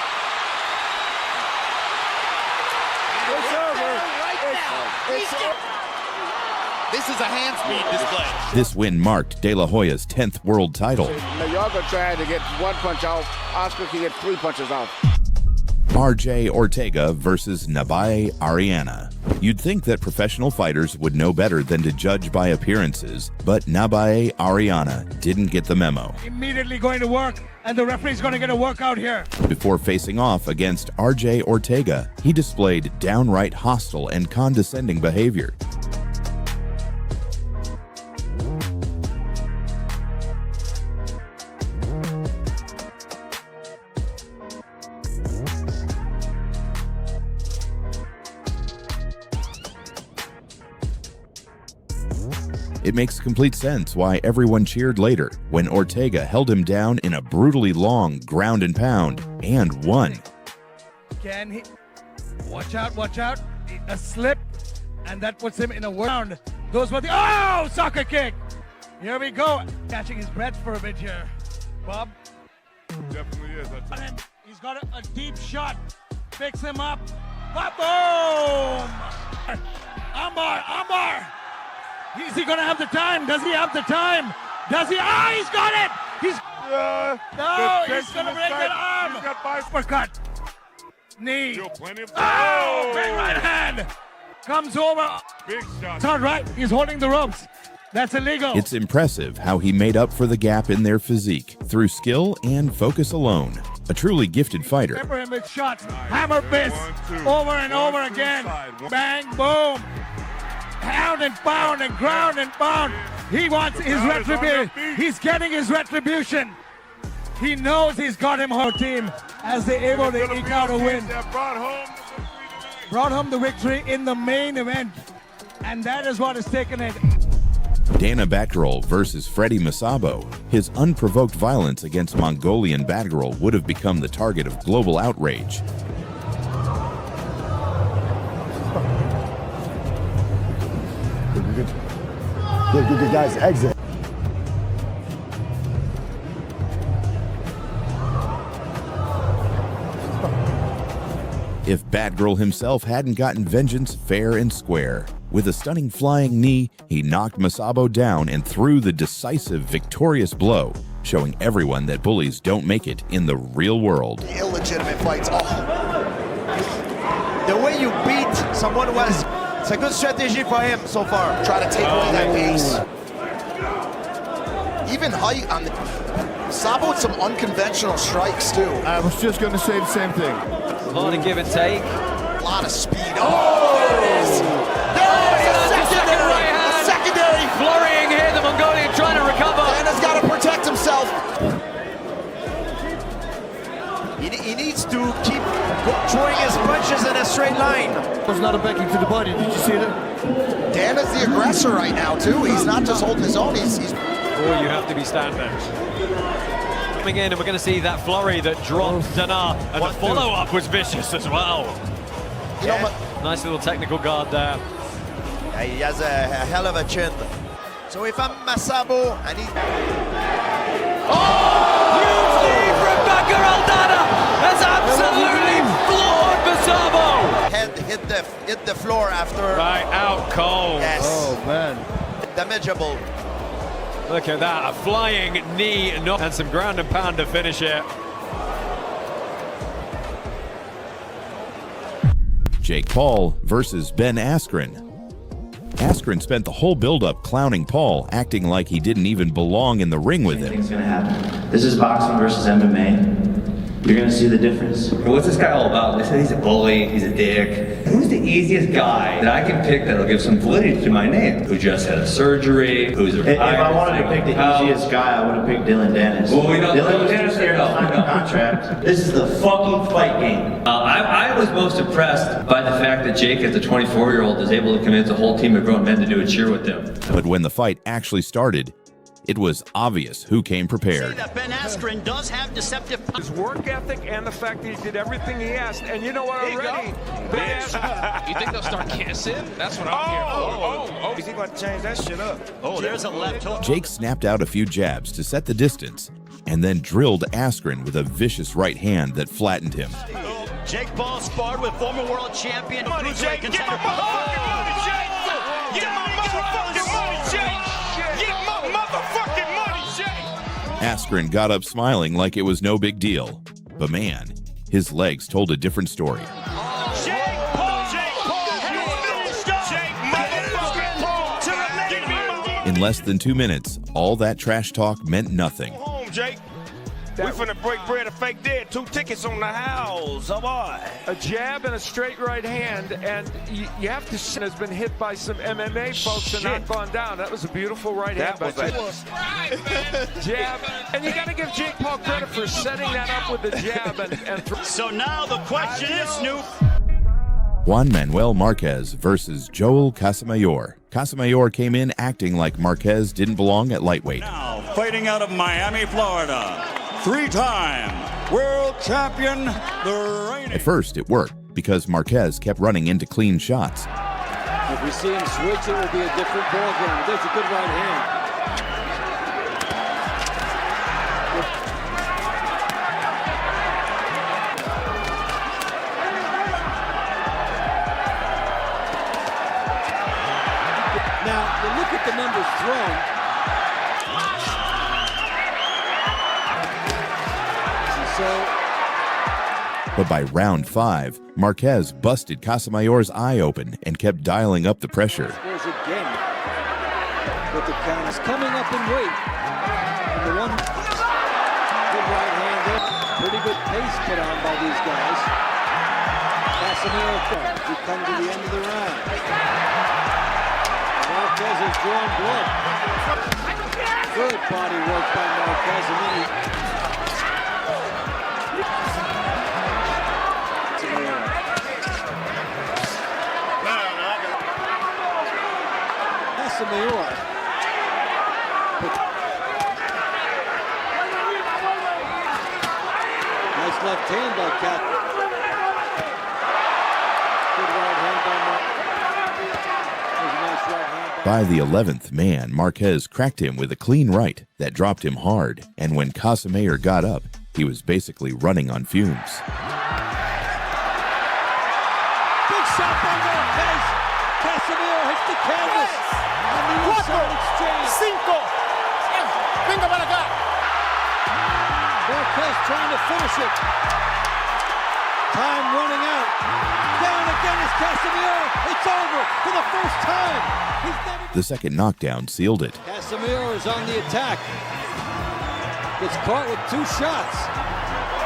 It's over. Right now. He's This is a hand speed display. This win marked De La Hoya's 10th world title. Mayorga tried to get one punch off. Oscar can get three punches off. RJ Ortega versus Nabaye Ariana. You'd think that professional fighters would know better than to judge by appearances, but Nabaye Ariana didn't get the memo. Immediately going to work, and the referee's going to get a workout here. Before facing off against RJ Ortega, he displayed downright hostile and condescending behavior. It makes complete sense why everyone cheered later when Ortega held him down in a brutally long ground and pound and won. Can he? Watch out, watch out. A slip, and that puts him in a round. Those were the. Oh! Soccer kick! Here we go. Catching his breath for a bit here. Bob. Definitely is. And he's got a deep shot. Picks him up. Boom! Ambar! Is he gonna have the time? Does he have the time? Does he? Ah, he's got it! He's he's gonna break that arm! He's got five. Uppercut. Knee. Still plenty of Oh, big right hand! Comes over. Big shot. It's not right. He's holding the ropes. That's illegal. It's impressive how he made up for the gap in their physique through skill and focus alone. A truly gifted fighter. Remember him with shots. Hammer fist. Over and over again. Bang, boom. Pound and pound and ground and pound. He wants his retribution. He's getting his retribution. He knows he's got him whole team as they're able to eke out a win. Brought home the victory in the main event. And that is what has taken it. Dana Batgirl versus Freddie Masabo. His unprovoked violence against Mongolian Batgirl would have become the target of global outrage. Good, guys, exit. If Batgirl himself hadn't gotten vengeance fair and square. With a stunning flying knee, he knocked Masabo down and threw the decisive, victorious blow, showing everyone that bullies don't make it in the real world. Illegitimate fights. The way you beat someone was, it's a good strategy for him so far. Try to take away that pace. Even height on the... Sabo with some unconventional strikes, too. I was just going to say the same thing. A lot of give and take. A lot of speed. Oh, there it is. There it is. A secondary. Flurrying here, the Mongolian trying to recover. Dana's got to protect himself. He needs to keep throwing his punches in a straight line. There's not a backing to the body. Did you see that? Dana's the aggressor right now, too. He's not just holding his own. He's... Oh, you have to be standing. Coming in, and we're going to see that flurry that dropped Dana, and the follow-up was vicious as well. Nice little technical guard there. Yeah, he has a hell of a chin. So if I'm Masabo, and he... Huge knee from Bakar Aldana has absolutely floored Masabo. Head hit the floor after. Right, out cold. Yes. Oh, man. Damageable. Look at that, a flying knee and some ground and pound to finish it. Jake Paul versus Ben Askren. Askren spent the whole build-up clowning Paul, acting like he didn't even belong in the ring with him. Things gonna happen. This is boxing versus MMA. You're gonna see the difference. What's this guy all about? They said he's a bully, he's a dick. Who's the easiest guy that I can pick that'll give some validity to my name? Who just had a surgery, who's If I wanted to pick the easiest guy, I would have picked Dylan Dennis. Well, we know Dylan Dennis here to sign a contract. This is the fucking fight game. I was most impressed by the fact that Jake, as a 24-year-old, is able to convince a whole team of grown men to do a cheer with him. But when the fight actually started, it was obvious who came prepared. That Ben Askren does have deceptive... His work ethic and the fact that he did everything he asked. And you know what, already? You think they'll start kissing? That's what I'm here for. He's about to change that shit up. Oh, there's a left hook. Jake snapped out a few jabs to set the distance, and then drilled Askren with a vicious right hand that flattened him. Jake Paul sparred with former world champion. Money, Jake. Get my motherfucking money, Jake. Get my motherfucking money, Jake. Get my motherfucking money, Jake. Askren got up smiling like it was no big deal. But man, his legs told a different story. In less than 2 minutes, all that trash talk meant nothing. Home, Jake. We finna break bread and fake dead. 2 tickets on the house. Oh boy. A jab and a straight right hand, and you have to say has been hit by some MMA folks and not gone down. That was a beautiful right hand by Jake. Jab, and you got to give Jake Paul credit for setting that up with the jab and So now the question is, Snoop. Juan Manuel Marquez versus Joel Casamayor. Casamayor came in acting like Marquez didn't belong at lightweight. Now, fighting out of Miami, Florida, 3-time world champion, the reigning... At first, it worked because Marquez kept running into clean shots. If we see him switch, it will be a different ballgame. There's a good right hand. Now, you look at the numbers thrown. But by round 5, Marquez busted Casamayor's eye open and kept dialing up the pressure. Scores again. But the count is coming up in weight. And the one good right hand there. Pretty good pace put on by these guys. Casamayor, we come to the end of the round. Marquez has drawn blood. Good body work by Marquez, and then he... Casamayor. Nice left hand by Cat. Good right hand by Marquez. By the 11th man, Marquez cracked him with a clean right that dropped him hard, and when Casamayor got up, he was basically running on fumes. Big shot by Marquez. Casamayor has Marquez trying to finish it. Time running out. Down again is Casemiro. It's over for the first time. The second knockdown sealed it. Casemiro is on the attack. Gets caught with 2 shots.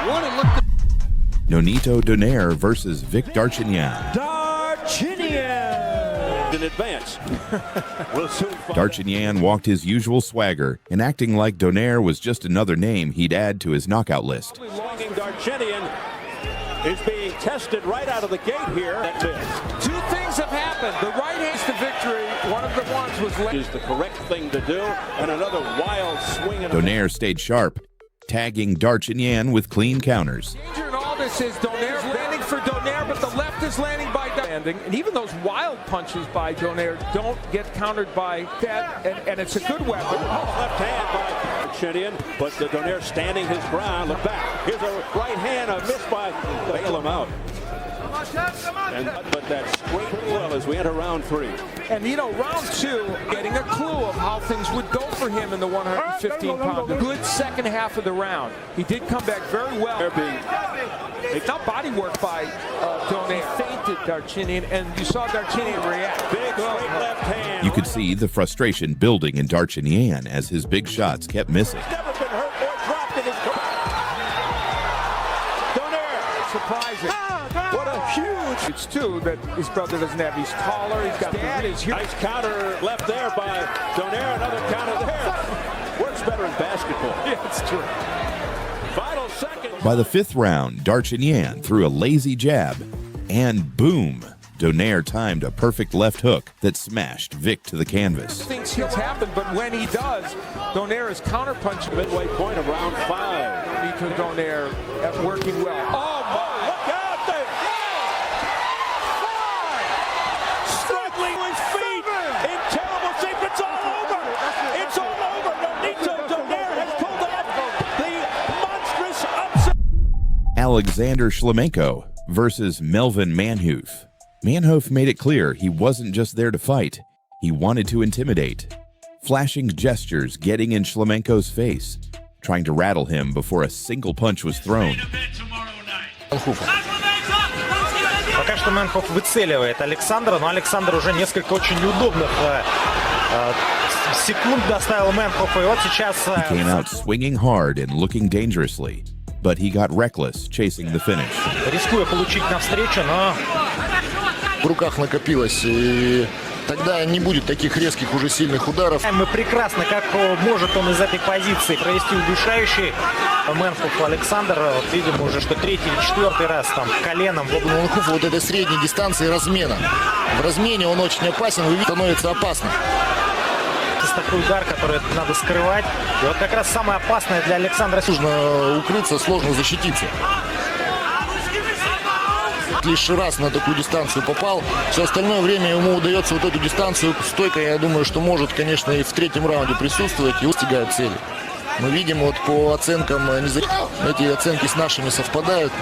One, it looked. Nonito Donaire versus Vic Darchinyan. Darchinyan in advance. We'll soon find Darchinyan walked his usual swagger and acting like Donaire was just another name he'd add to his knockout list. longing Darchinyan is being tested right out of the gate here. That's it. 2 things have happened. The right hand's the victory. One of the ones was Is the correct thing to do, and another wild swing. Donaire stayed sharp, tagging Darchinyan with clean counters. danger in all this is Donaire landing for Donaire, but the left is landing by landing, and even those wild punches by Donaire don't get countered by that, and it's a good weapon. Left hand by Darchinyan, but Donaire standing his ground. Look back. Here's a right hand, a miss by bail him out. But that straight well as we enter round 3. And you know, round 2, getting a clue of how things would go for him in the 115-pounder. Good second half of the round. He did come back very well. It's not body work by Donaire. He feinted Darchinyan, and you saw Darchinyan react. Big straight left hand. You could see the frustration building in Darchinyan as his big shots kept missing. Never been hurt or dropped in his career. Donaire. Surprising. What a huge... It's too that his brother doesn't have. He's taller. He's got dad is here. Nice counter left there by Donaire. Another counter there. Works better in basketball. Yeah, it's true. Final seconds. By the 5th round, Darchinyan threw a lazy jab, and boom! Donaire timed a perfect left hook that smashed Vic to the canvas. Things happen, but when he does, Donaire is counterpunching. Midway point of round 5. To Donaire working well. Oh, my! Look out there! Struggling with feet in terrible shape. It's all over. It's all over. Nonito Donaire has pulled off the monstrous upset. Alexander Shlemenko versus Melvin Manhoef. Manhoef made it clear he wasn't just there to fight. He wanted to intimidate. Flashing gestures getting in Shlemenko's face, trying to rattle him before a single punch was thrown. Пока что Манхоф выцеливает Александра, но Александр уже несколько очень неудобных секунд доставил Манхофу, и вот сейчас... He came out swinging hard and looking dangerously, but he got reckless chasing the finish. Рискуя получить навстречу, но... В руках накопилось, и тогда не будет таких резких уже сильных ударов. Мы прекрасно, как может он из этой позиции провести удушающий Манхоф Александр. Вот видим уже, что 3-й или 4-й раз там коленом. Манхоф вот этой средней дистанции размена. В размене он очень опасен, становится опасно. Это такой удар, который надо скрывать. И вот как раз самое опасное для Александра. Нужно укрыться, сложно защититься. Лишь раз на такую дистанцию попал. Все остальное время ему удается вот эту дистанцию стойко, я думаю, что может, конечно, и в 3-м раунде присутствовать и достигает цели. Мы видим вот по оценкам, эти оценки с нашими совпадают.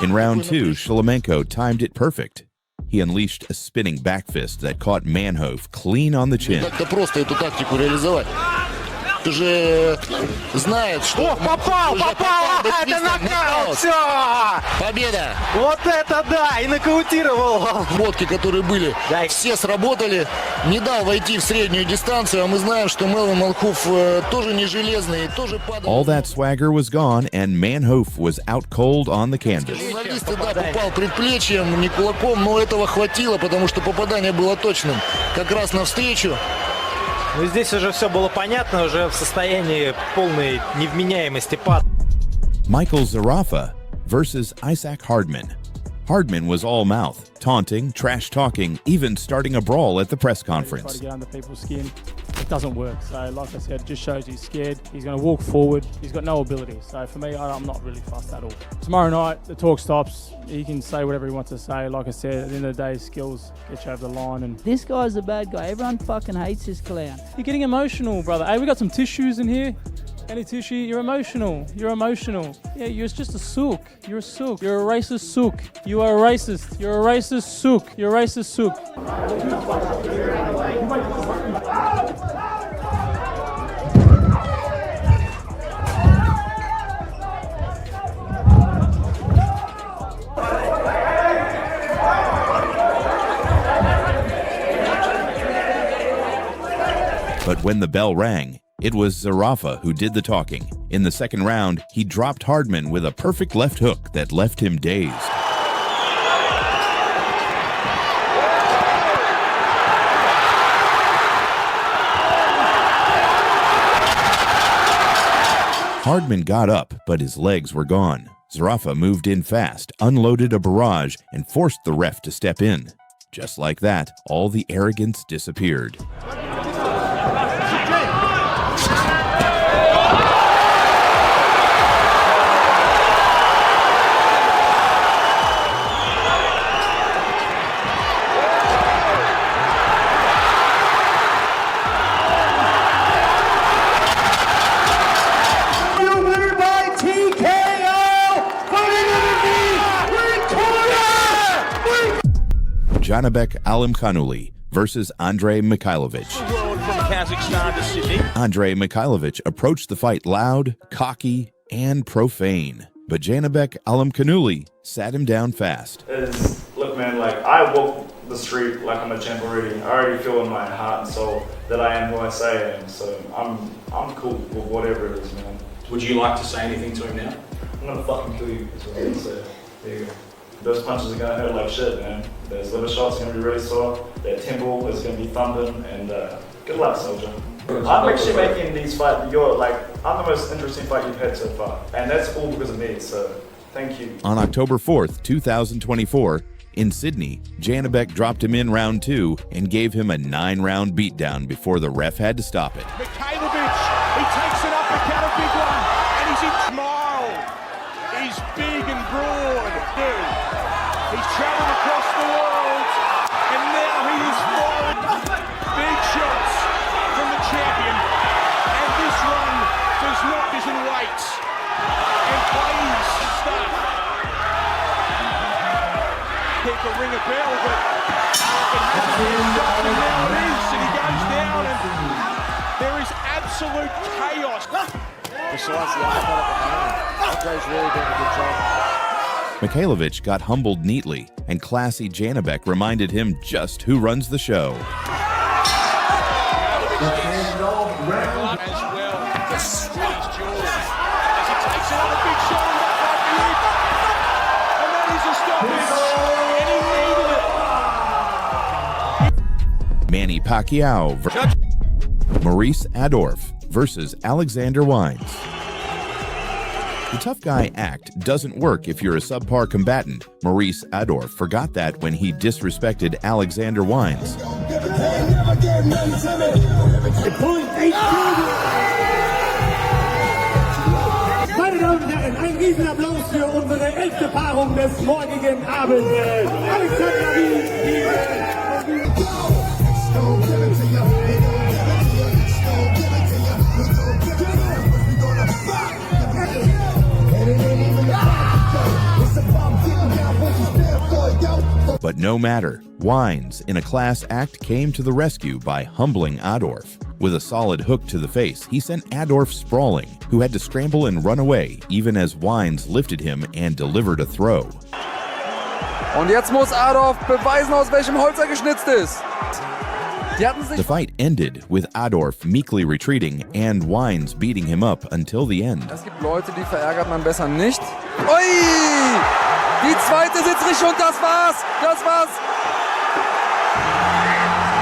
In round 2, Shlemenko timed it perfect. He unleashed a spinning back fist that caught Manhoef clean on the chin. Как-то просто эту тактику реализовать. Ты же знает, что... О, попал! Это нокаут! Все! Победа! Вот это да! И нокаутировал! Водки, которые были, все сработали. Не дал войти в среднюю дистанцию, а мы знаем, что Мелвин Манхоф тоже не железный, тоже падал. All that swagger was gone, and Manhoef was out cold on the canvas. Журналист, да, попал предплечьем, не кулаком, но этого хватило, потому что попадание было точным. Как раз навстречу. Ну здесь уже все было понятно, уже в состоянии полной невменяемости пад. Michael Zarafa versus Isaac Hardman. Hardman was all mouth, taunting, trash talking, even starting a brawl at the press conference. Try to get under people's skin. It doesn't work. So like I said, it just shows he's scared. He's going to walk forward. He's got no ability. So for me, I'm not really fussed at all. Tomorrow night, the talk stops. He can say whatever he wants to say. Like I said, at the end of the day, skills get you over the line. And this guy's a bad guy. Everyone fucking hates this clown. You're getting emotional, brother. Hey, we got some tissues in here. Any tissue? You're emotional. You're emotional. Yeah, you're just a sook. You're a sook. You're a racist sook. You are a racist. You're a racist sook. You're a racist sook. But when the bell rang, it was Zerafa who did the talking. In the second round, he dropped Hardman with a perfect left hook that left him dazed. Hardman got up, but his legs were gone. Zerafa moved in fast, unloaded a barrage, and forced the ref to step in. Just like that, all the arrogance disappeared. Janibek Alimkhanuli versus Andrei Mikhailovich. Andrei Mikhailovich approached the fight loud, cocky, and profane. But Janibek Alimkhanuli sat him down fast. Look, man, like, I walk the street like I'm a champ already. I already feel in my heart and soul that I am who I say I am. So I'm cool with whatever it is, man. Would you like to say anything to him now? I'm gonna fucking kill you, is what I'm gonna say. There you go. Those punches are gonna hurt like shit, man. Those liver shots are gonna be really sore. That temple is gonna be thumping, and good luck, soldier. I'm actually making these fights. I'm the most interesting fight you've had so far, and that's all because of me. So, thank you. On October 4th, 2024, in Sydney, Janibek dropped him in round 2 and gave him a 9-round beatdown before the ref had to stop it. Mikhailovich, he takes it up, the count, a big one, and he's in smile. He's big and broad, dude. He's traveled across the world, and now he is firing big shots from the champion. And this one does not doesn't wait and plays stuff. People ring a bell, but it hasn't been stopped, and now it is, and he goes down, and there is absolute chaos. Besides the uppercut at the moment, Andrei's really doing a good job. Mikhailovich got humbled neatly, and classy Janibek reminded him just who runs the show. Manny Pacquiao Maurice Adorf versus Alexander Wines. The tough guy act doesn't work if you're a subpar combatant. Maurice Adorf forgot that when he disrespected Alexander Wines. Meine Damen und Herren, ein Riesenapplaus für unsere 11. Paarung des morgigen Abends. Alexander Wien. But no matter, Wines, in a class act, came to the rescue by humbling Adorf. With a solid hook to the face, he sent Adorf sprawling, who had to scramble and run away, even as Wines lifted him and delivered a throw. Und jetzt muss Adorf beweisen, aus welchem Holz geschnitzt ist. The fight ended with Adorf meekly retreating and Wines beating him up until the end. Es gibt Leute, die verärgert man besser nicht. Ui! Die zweite Sitzrichtung, das war's! Das war's!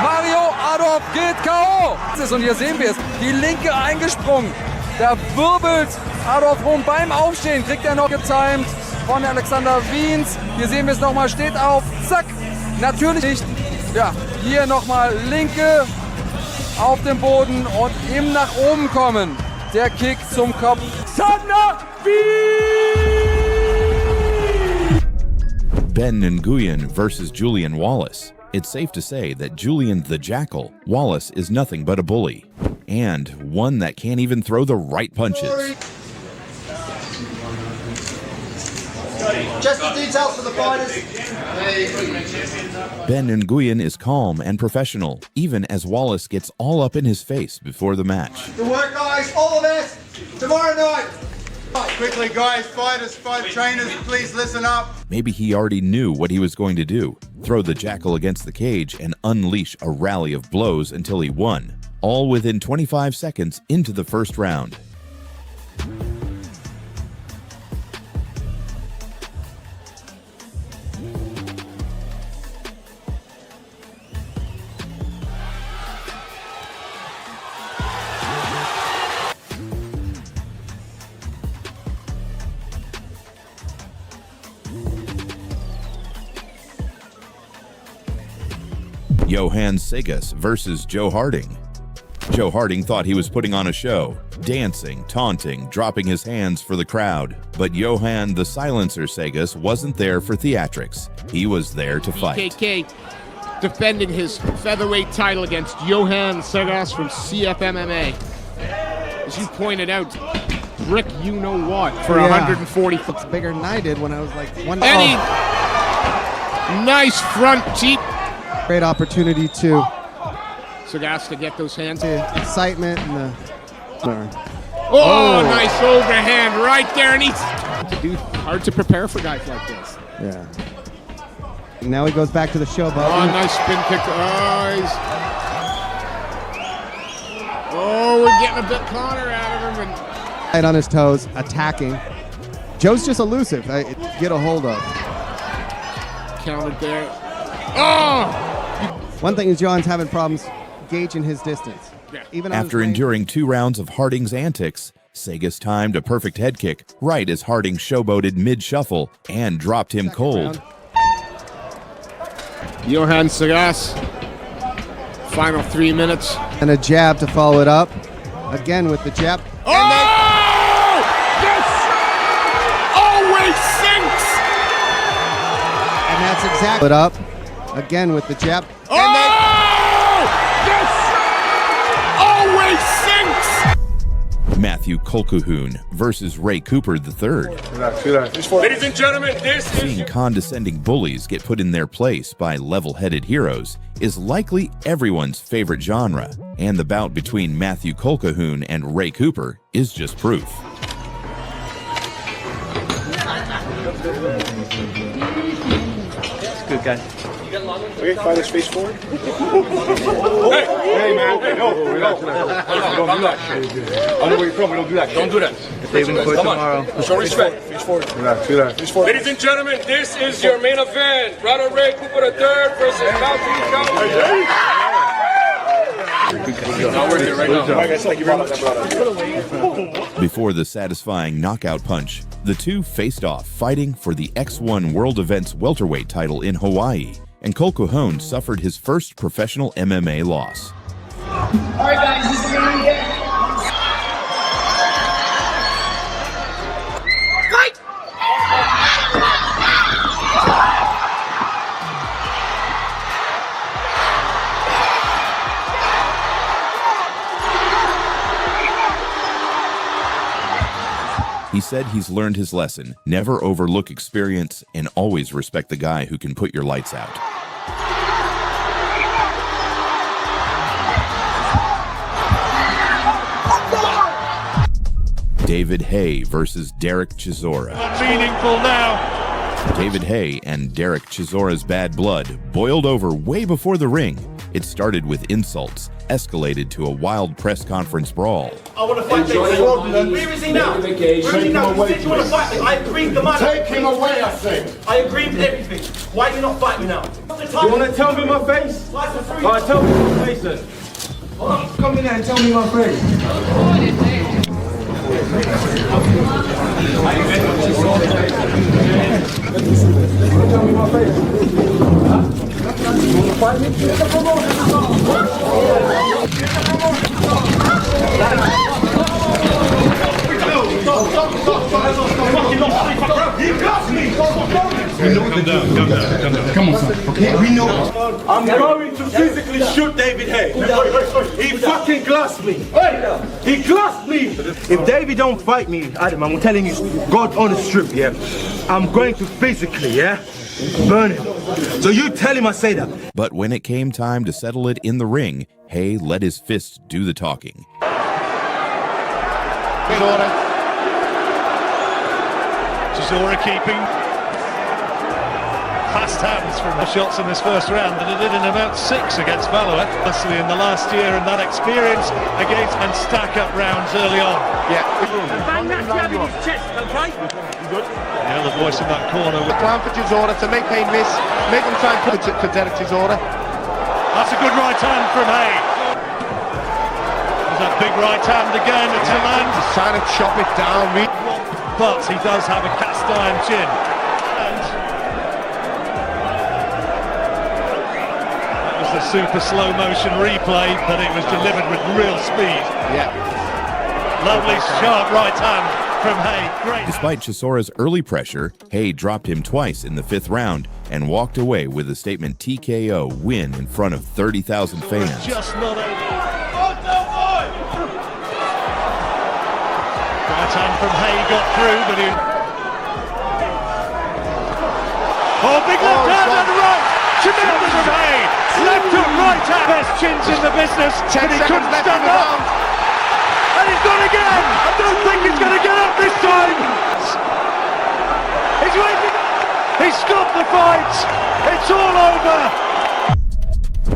Mario Adorf geht K.O. Und hier sehen wir es, die linke eingesprungen. Da wirbelt Adorf rum beim Aufstehen, kriegt er noch getimed von Alexander Wiens. Hier sehen wir es nochmal, steht auf, zack, natürlich nicht. Ja, hier nochmal linke auf dem Boden und im nach oben kommen. Der Kick zum Kopf. Ben Nguyen versus Julian Wallace. It's safe to say that Julian the Jackal, Wallace is nothing but a bully. And one that can't even throw the right punches. Just the details for the fighters. Ben Nguyen is calm and professional, even as Wallace gets all up in his face before the match. Good work, guys. All the best. Tomorrow night. Quickly, guys, fighters, fight trainers, please listen up. Maybe he already knew what he was going to do, throw the Jackal against the cage and unleash a rally of blows until he won. all within 25 seconds into the first round. Johan Circus versus Joe Harding. Joe Harding thought he was putting on a show, dancing, taunting, dropping his hands for the crowd. But Johan the Silencer Circus wasn't there for theatrics. He was there to fight. BKK defending his featherweight title against Johan Circus from CFMMA. As you pointed out, Rick, you know what, for 140. It's bigger than I did when I was like one. Nice front cheek. Great opportunity to Circus to get those hands. The excitement and the. Oh, nice overhand right there, and he's hard to prepare for guys like this. Yeah. And now he goes back to the showboat. Oh, nice spin kick. We're getting a bit Connor out of him. Right on his toes, attacking. Joe's just elusive. Get a hold of. Counted there. Oh! One thing is John's having problems gauging his distance. Yeah. Even after enduring 2 rounds of Harding's antics, Circus timed a perfect head kick right as Harding showboated mid-shuffle and dropped him cold. Johan Circus, final 3 minutes. And a jab to follow it up. Again with the jab. Oh! Yes! Always sinks! And that's exactly it up. Again with the jab. Oh! Yes! Always sinks! Matthew Colquhoun versus Ray Cooper III. Ladies and gentlemen, this is... Seeing condescending bullies get put in their place by level-headed heroes is likely everyone's favorite genre, and the bout between Matthew Colquhoun and Ray Cooper is just proof. Good guy. Okay, fighters face forward. Hey, man. Hey, no. Relax. Don't do that. I know where you're from. We don't do that. Don't do that. If they even quit tomorrow. Show respect. Face forward. Relax. Face forward. Ladies and gentlemen, this is your main event. Brother Ray Cooper III versus Taunting. Before the satisfying knockout punch, the two faced off, fighting for the X1 World Events welterweight title in Hawaii, and Colquhoun suffered his first professional MMA loss. All right, guys, this is the main event. Fight! He said he's learned his lesson: never overlook experience and always respect the guy who can put your lights out. David Haye versus Derek Chisora. Meaningful now. David Haye and Derek Chisora's bad blood boiled over way before the ring. It started with insults, escalated to a wild press conference brawl. I want to fight David. Where is he now? Where is he now? You said you want to fight me. I agreed with the man. Take him away, I say. I agreed with everything. Why do you not fight me now? You want to tell me my face? Alright, tell me my face then. Come in there and tell me my face. Come on, son. Okay, we know. I'm going to physically shoot David Haye. He fucking glassed me. He glassed me. If David don't fight me, Adam, I'm telling you, God on the strip, yeah. I'm going to physically, burn him. So you tell him I say that. But when it came time to settle it in the ring, Haye let his fists do the talking. Chisora keeping. fast hands from the shots in this first round than he did in about 6 against Valuet. Honestly, in the last year, and that experience against and stack up rounds early on. Yeah. The other voice in that corner. Time for Chisora to make Hay miss, make him try and put it for Derek Chisora. That's a good right hand from Hay. There's that big right hand again to land. He's trying to chop it down. But he does have a cast iron chin. And that was the super slow motion replay, but it was delivered with real speed. Yeah. Lovely sharp right hand from Hay. Great. Despite Chisora's early pressure, Hay dropped him twice in the 5th round and walked away with a statement TKO win in front of 30,000 fans. Just not able. Right hand from Hay got through, but he... Oh, big left hand and right! Tremendous from Hay! Left hook, right hand! Best chins in the business, but he couldn't stand up! And he's gone again! I don't think he's going to get up this time! He's waiting! He stopped the fight! It's all over!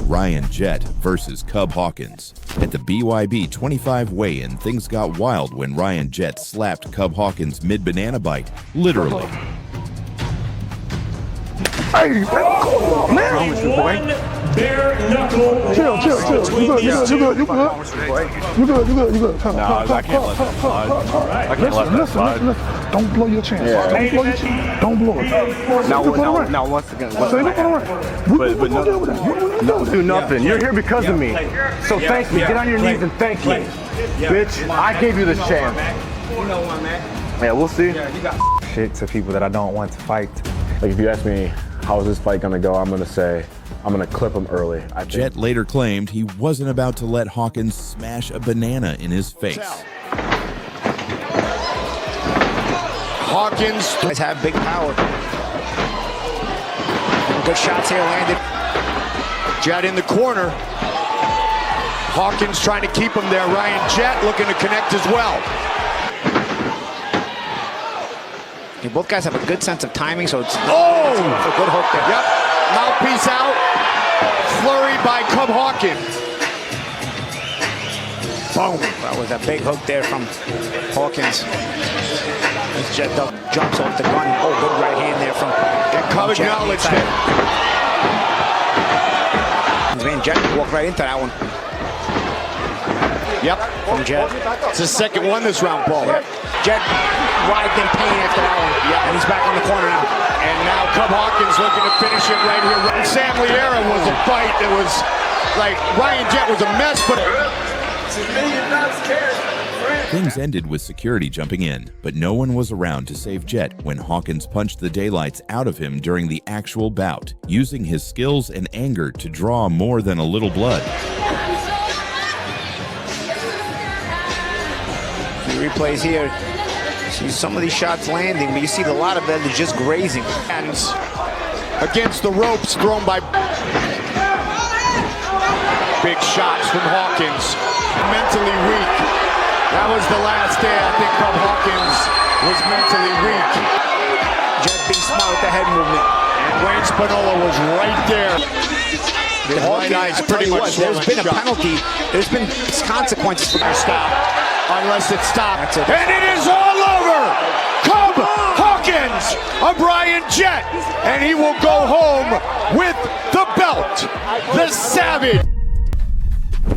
Ryan Jett versus Cub Hawkins. At the BYB 25 weigh-in, things got wild when Ryan Jett slapped Cub Hawkins mid-banana bite, literally. Hey, man! Bare knuckle. Chill. You good. No, I can't let that slide. I can't let that slide. Listen. Don't blow your chance. Yeah. Don't blow it. No, once again. No, do nothing. You're here because of me. So thank me. Get on your knees and thank me. Bitch, I gave you this chance. Yeah, we'll see. Shit to people that I don't want to fight. Like, if you ask me, how is this fight gonna go? I'm gonna say, I'm gonna clip him early. Jett later claimed he wasn't about to let Hawkins smash a banana in his face. Hawkins does have big power. Good shots here landed. Jett in the corner. Hawkins trying to keep him there. Ryan Jett looking to connect as well. Okay, both guys have a good sense of timing, so it's a good hook there. Yep, mouthpiece out. Flurry by Cub Hawkins. Boom. That was a big hook there from Hawkins. As Jett jumps off the gun. Oh, good right hand there from Cub. Acknowledged it. Man, Jett walked right into that one. Yep, from Jett. It's his second one this round, Paul. Yep. Jett writhed in pain after that one. Yeah, and he's back on the corner now. And now Cub Hawkins looking to finish it right here. Sam Liera was a fight that was like, Ryan Jett was a mess, but Things ended with security jumping in, but no one was around to save Jett when Hawkins punched the daylights out of him during the actual bout, using his skills and anger to draw more than a little blood. Replays here. See some of these shots landing, but you see a lot of them is just grazing. And against the ropes thrown by big shots from Hawkins. Mentally weak. That was the last day. I think Cub Hawkins was mentally weak. Jett being smart with the head movement. And Wayne Spinola was right there. The right eye's pretty much there's been a penalty. There's been consequences for their stop. Unless it stopped. And it is all over! Cub Hawkins of Ryan Jett! And he will go home with the belt! The Savage!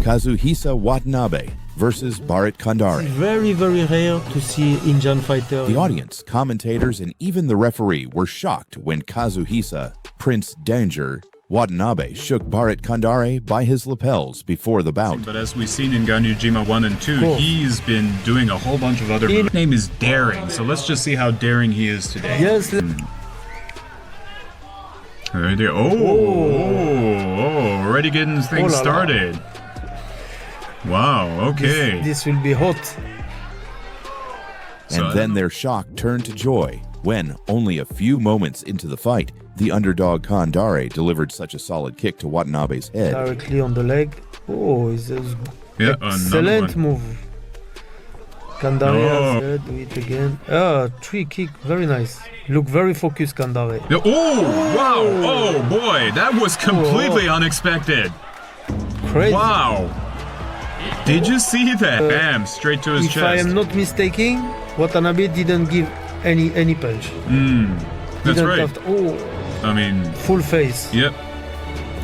Kazuhisa Watanabe versus Bharat Kandare. Very, very rare to see Indian fighter. The audience, commentators, and even the referee were shocked when Kazuhisa, Prince Danger, Watanabe shook Bharat Kandare by his lapels before the bout. But as we've seen in Ganyujima 1 and 2, he's been doing a whole bunch of other moves. His name is Daring, so let's just see how daring he is today. Yes. Right there. Already getting things started. Wow, okay. This will be hot. And then their shock turned to joy when, only a few moments into the fight, the underdog Kandare delivered such a solid kick to Watanabe's head. Directly on the leg. Oh, it's an excellent move. Kandare, do it again. Ah, 3 kick, very nice. Look very focused, Kandare. Oh, wow. Oh, boy. That was completely unexpected. Crazy. Wow. Did you see that? Bam, straight to his if chest. I am not mistaken, Watanabe didn't give any punch. That's Didn't right. I mean... Full face. Yep.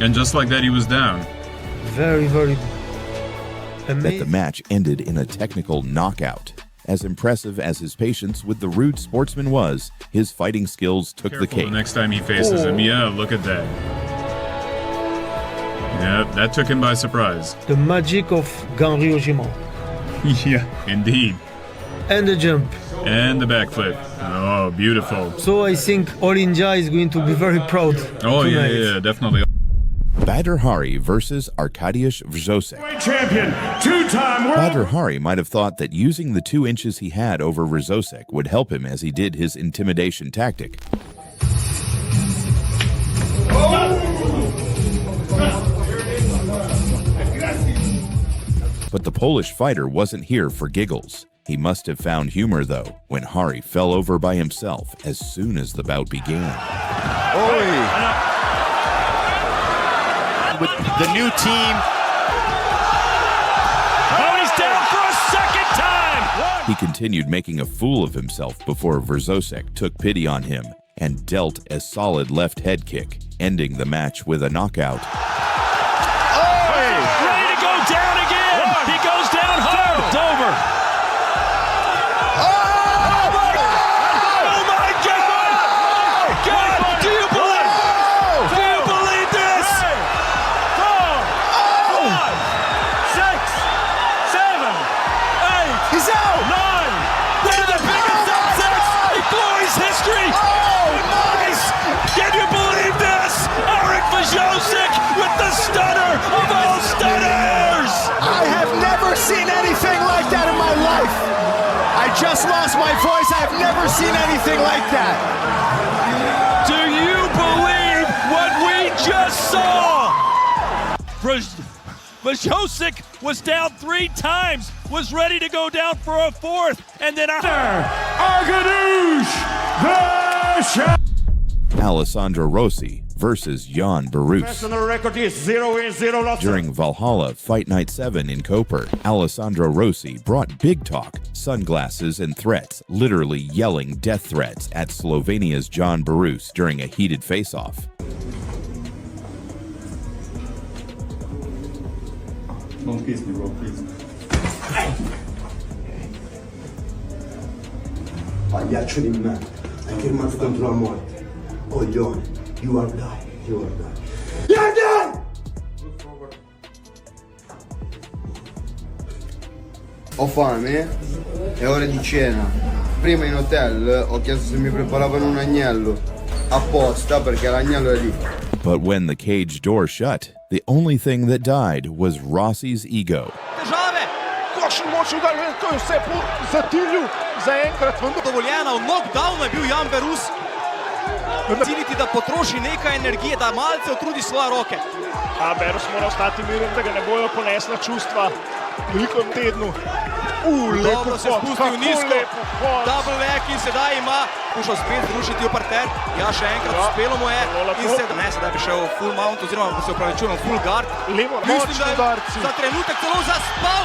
And just like that, he was down. Very, very that the match ended in a technical knockout. As impressive as his patience with the rude sportsman was, his fighting skills took the cake. The next time he faces him, yeah, look at that. Yeah, that took him by surprise. The magic of Ganryojima. Yeah, indeed. And the jump. And the backflip. Oh, beautiful. So I think All India is going to be very proud. Oh, tonight. yeah, definitely. Badr Hari versus Arkadiusz Wrzosek. Champion, two-time world. Badr Hari might have thought that using the 2 inches he had over Wrzosek would help him as he did his intimidation tactic. But the Polish fighter wasn't here for giggles. He must have found humor, though, when Hari fell over by himself as soon as the bout began. With the new team. Oh, he's down for a second time! He continued making a fool of himself before Wrzosek took pity on him and dealt a solid left head kick, ending the match with a knockout. Ready to go down again! He goes down hard! It's over! With the stunner of all stunners! I have never seen anything like that in my life. I just lost my voice. I have never seen anything like that. Do you believe what we just saw? Wrzosek was down 3 times, was ready to go down for a 4th, and then Arrogance, the Alessandro Rossi versus Jan Barus. personal record is 0-0 loss. During Valhalla Fight Night 7 in Koper, Alessandro Rossi brought big talk, sunglasses, and threats, literally yelling death threats at Slovenia's Jan Barus during a heated face-off. Don't kiss me, bro, please. Pagliaccio di me. Hai firmato contro la morte. Coglione. You are dying. You are dying. You are dying! Ho fame, è ora di cena. Prima in hotel ho chiesto se mi preparavano un agnello. Apposta perché l'agnello è lì. But when the cage door shut, the only thing that died was Rossi's ego. Kakšen močen udar, to je vse po zatilju, zaenkrat vendar. Dovoljena, v knockdownu je bil Jan Barus. Ciljiti, da potroši nekaj energije, da malce utrudi svoje roke. A Barus mora ostati miren, da ga ne bojo ponesla čustva v velikem tednu. Dobro se spustil nizko, double leg in sedaj ima, pušal spet zrušiti v parter. Ja, še enkrat uspelo mu je in sedaj bi šel full mount, oziroma se upravičujem, full guard. Mislim, da je za trenutek celo zaspal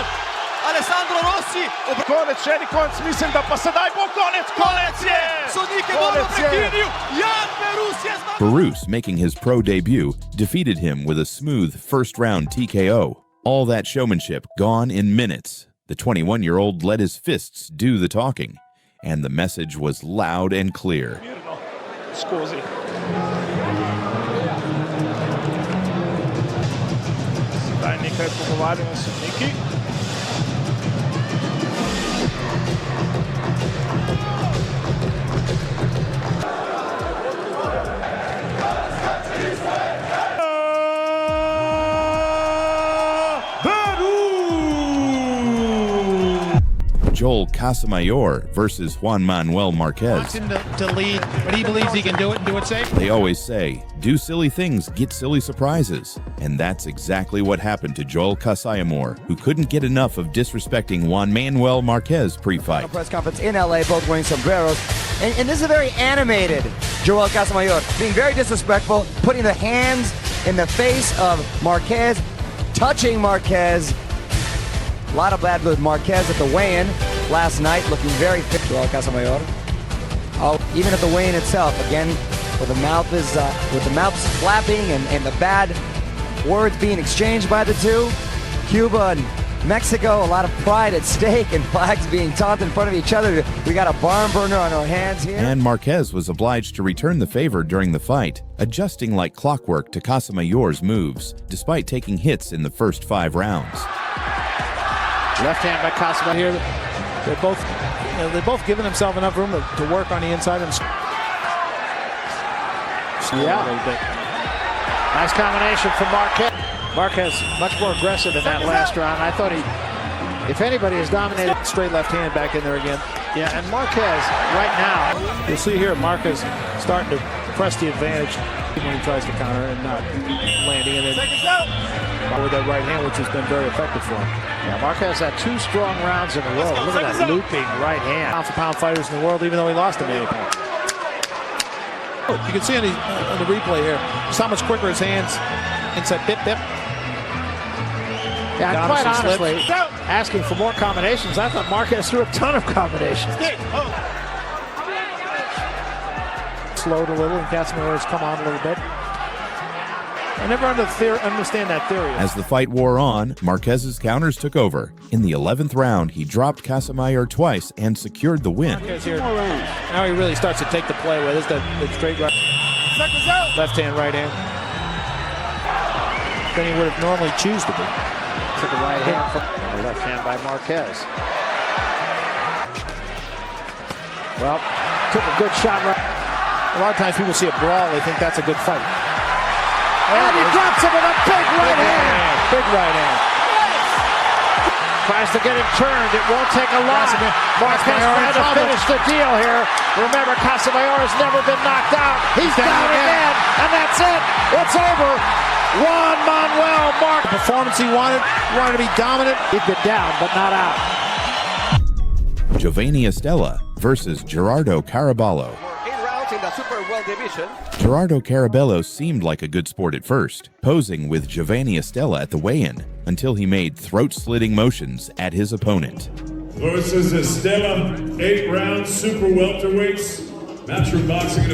Alessandro Rossi. Konec, še ni konec, mislim, da pa sedaj bo konec, konec je! Sodnik je dobro prekinil, Jan Barus je zmagal. Barus, making his pro debut, defeated him with a smooth first-round TKO. All that showmanship gone in minutes. The 21-year-old let his fists do the talking, and the message was loud and clear. Skozi. Sedaj nekaj pogovarjamo s sodniki. Joel Casamayor versus Juan Manuel Marquez. Wants him to lead, but he believes he can do it and do it safe. They always say, do silly things, get silly surprises. And that's exactly what happened to Joel Casamayor, who couldn't get enough of disrespecting Juan Manuel Marquez pre-fight. Press conference in LA, both wearing sombreros. And this is a very animated Joel Casamayor, being very disrespectful, putting the hands in the face of Marquez, touching Marquez. A lot of bad blood. Marquez at the weigh-in last night, looking very fit. Joel Casamayor. Oh, even at the weigh-in itself, again, with the mouths flapping and the bad words being exchanged by the two. Cuba and Mexico, a lot of pride at stake and flags being taunted in front of each other. We got a barn burner on our hands here. And Marquez was obliged to return the favor during the fight, adjusting like clockwork to Casamayor's moves, despite taking hits in the first 5 rounds. Left hand by Casamayor. They're both giving themselves enough room to work on the inside and yeah, a little bit. Nice combination from Marquez. Marquez much more aggressive in that last round. I thought if anybody has dominated, straight left hand back in there again. Yeah, and Marquez right now, you'll see here Marquez starting to press the advantage when he tries to counter and not landing, and then with that right hand, which has been very effective for him. Yeah, Marquez had 2 strong rounds in a row. Look at that looping right hand. Pound-for-pound fighters in the world, even though he lost to Manny Pacquiao. You can see on the replay here just how much quicker his hands inside bip. Yeah, and quite honestly, asking for more combinations, I thought Marquez threw a ton of combinations. Slowed a little, and Casamayor's come on a little bit. I never understand that theory. As the fight wore on, Marquez's counters took over. In the 11th round, he dropped Casamayor twice and secured the win. Now he really starts to take the play with the straight right, left hand, right hand. Then he would have normally choose to be. To the right hand from the left hand by Marquez. Well, took a good shot right. A lot of times people see a brawl, they think that's a good fight. And he drops him with a big right hand. Big right hand. Tries to get him turned. It won't take a lot. Marquez trying to finish the deal here. Remember, Casamayor has never been knocked out. He's down again. And that's it. It's over. Juan Manuel Marquez. The performance he wanted to be dominant. He'd been down, but not out. Giovanni Estella versus Gerardo Caraballo. In the Super World Division. Gerardo Caraballo seemed like a good sport at first, posing with Giovanni Estella at the weigh-in, until he made throat-slitting motions at his opponent. Versus Estella, 8-round super welterweights. Match for boxing in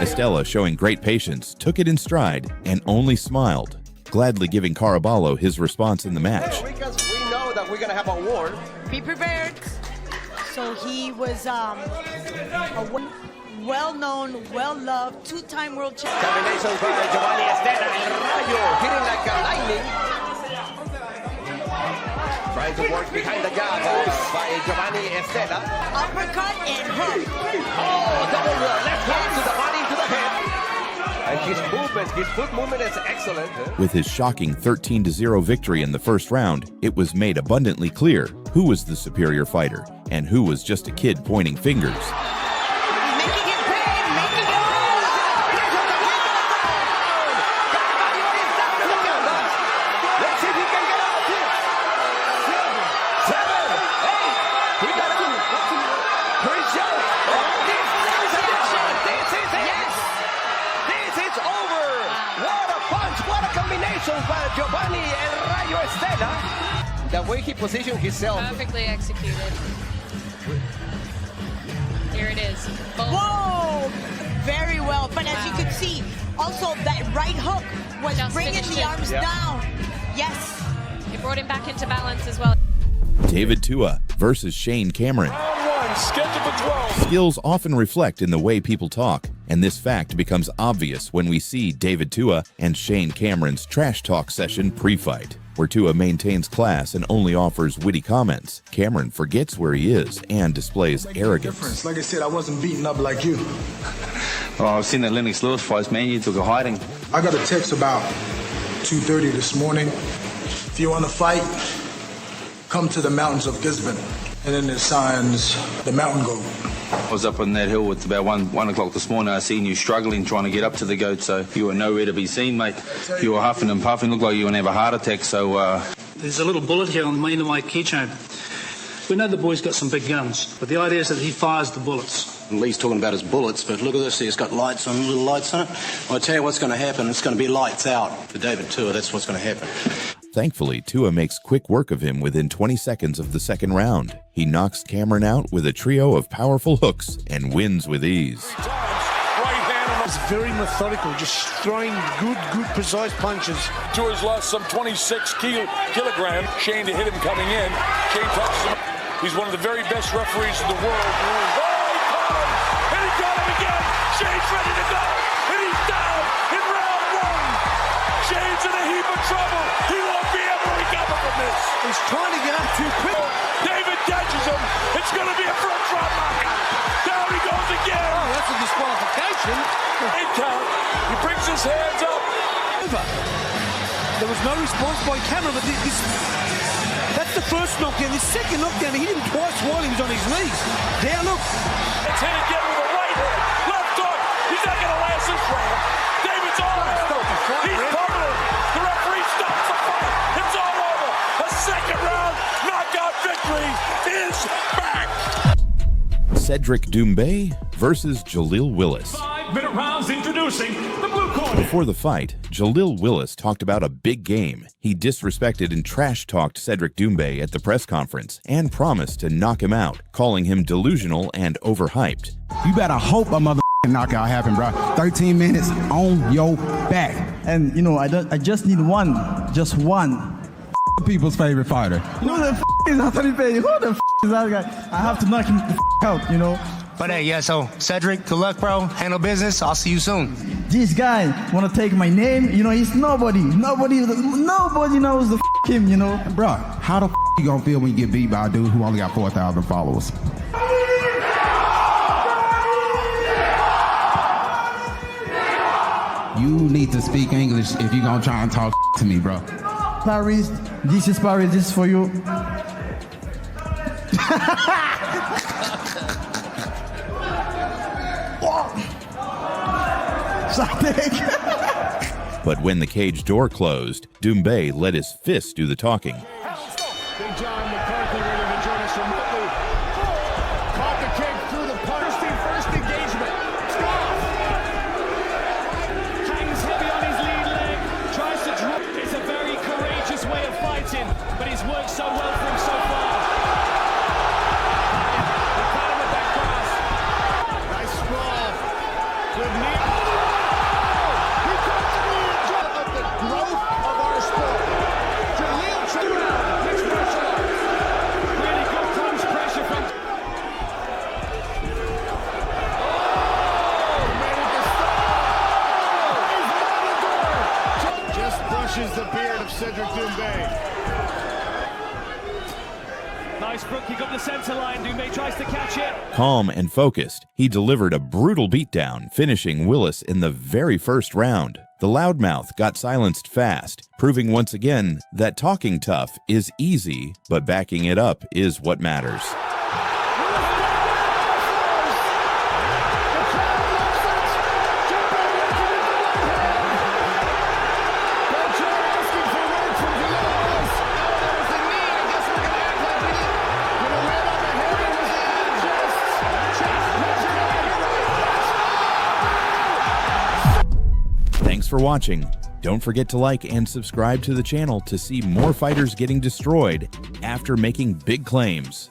Estella, showing great patience, took it in stride and only smiled, gladly giving Caraballo his response in the match. Because we know that we're going to have a war. Be prepared. So he was a well-known, well-loved, 2-time world champion. Combinations by Giovanni Estella and Rayo, hitting like a lightning. Trying to work behind the jab by Giovanni Estella. Uppercut and hook. Oh, double left hand to the body, to the head. And his foot movement is excellent. With his shocking 13-0 victory in the first round, it was made abundantly clear who was the superior fighter and who was just a kid pointing fingers. By Giovanni and Rayo Estella. The way he positioned himself. Perfectly executed. Here it is. Boom. Whoa! Very well. But as you could see, also that right hook was just bringing the arms down. Yes. It brought him back into balance as well. David Tua versus Shane Cameron. Scheduled for 12. Skills often reflect in the way people talk, and this fact becomes obvious when we see David Tua and Shane Cameron's trash talk session pre-fight. Where Tua maintains class and only offers witty comments, Cameron forgets where he is and displays arrogance. Like I said, I wasn't beaten up like you. Oh, I've seen that Lennox Lewis fight, man. You took a hiding. I got a text about 2:30 this morning. If you want to fight, come to the mountains of Gisborne. And then there's signs, the mountain goat. I was up on that hill. It's about 1 o'clock this morning. I seen you struggling trying to get up to the goat, so you were nowhere to be seen, mate. You were huffing and puffing. Looked like you were going to have a heart attack, so... There's a little bullet here on the end of my keychain. We know the boy's got some big guns, but the idea is that he fires the bullets. Lee's talking about his bullets, but look at this. It's got lights on, little lights on it. I'll tell you what's going to happen. It's going to be lights out for David Tua. That's what's going to happen. Thankfully, Tua makes quick work of him within 20 seconds of the second round. He knocks Cameron out with a trio of powerful hooks and wins with ease. He's very methodical, just throwing good, precise punches. Tua's lost some 26 kilograms. Shane to hit him coming in. Shane touches him. He's one of the very best referees in the world. Oh, he caught him! And he got him again! Shane's ready to go! And he's down in round one! Shane's in a heap of trouble! He won't be able to recover from this! He's trying to get up too quick. David catches him! It's going to be a front drop knockout! Down he goes again! Oh, that's a disqualification. In count. He brings his hands up. There was no response by Cameron, but that's the first knockdown. The second knockdown, he hit him twice while he was on his knees. There, look. It's hit again with a right hook. Left hook. He's not going to last this round. David's on him. He's pummeling. The referee stops the fight. It's all over. A second round knockout victory is back. Cedric Doumbé versus Jaleel Willis. 5-minute rounds introducing the blue corner. Before the fight, Jaleel Willis talked about a big game. He disrespected and trash-talked Cedric Doumbé at the press conference and promised to knock him out, calling him delusional and overhyped. You better hope a motherfucking knockout happen, bro. 13 minutes on your back. And, you know, I just need just one. People's favorite fighter. Who the is Anthony Petty? Who the is that guy? I have to knock him the out, you know. But hey, yeah, so Cedric, good luck, bro. Handle business. I'll see you soon. This guy want to take my name, you know, he's nobody. Nobody knows the him, you know. Bro, how the you gonna feel when you get beat by a dude who only got 4,000 followers? You need to speak English if you're gonna try and talk to me, bro. Paris, this is Paris, this is for you. But when the cage door closed, Doumbé let his fists do the talking. Big John McCarthy ready to join us remotely. Caught the kick through the punch. First engagement. Stop. Hangs heavy on his lead leg. Tries to drop. It's a very courageous way of fighting, but he's worked so well for him so far. He caught him with that cross. Nice sprawl. Good knee. The beard of Cedric Doumbé. Nice front kick up the center line. Doumbé tries to catch it. Calm and focused, he delivered a brutal beatdown, finishing Willis in the very first round. The loudmouth got silenced fast, proving once again that talking tough is easy, but backing it up is what matters. Thanks for watching. Don't forget to like and subscribe to the channel to see more fighters getting destroyed after making big claims.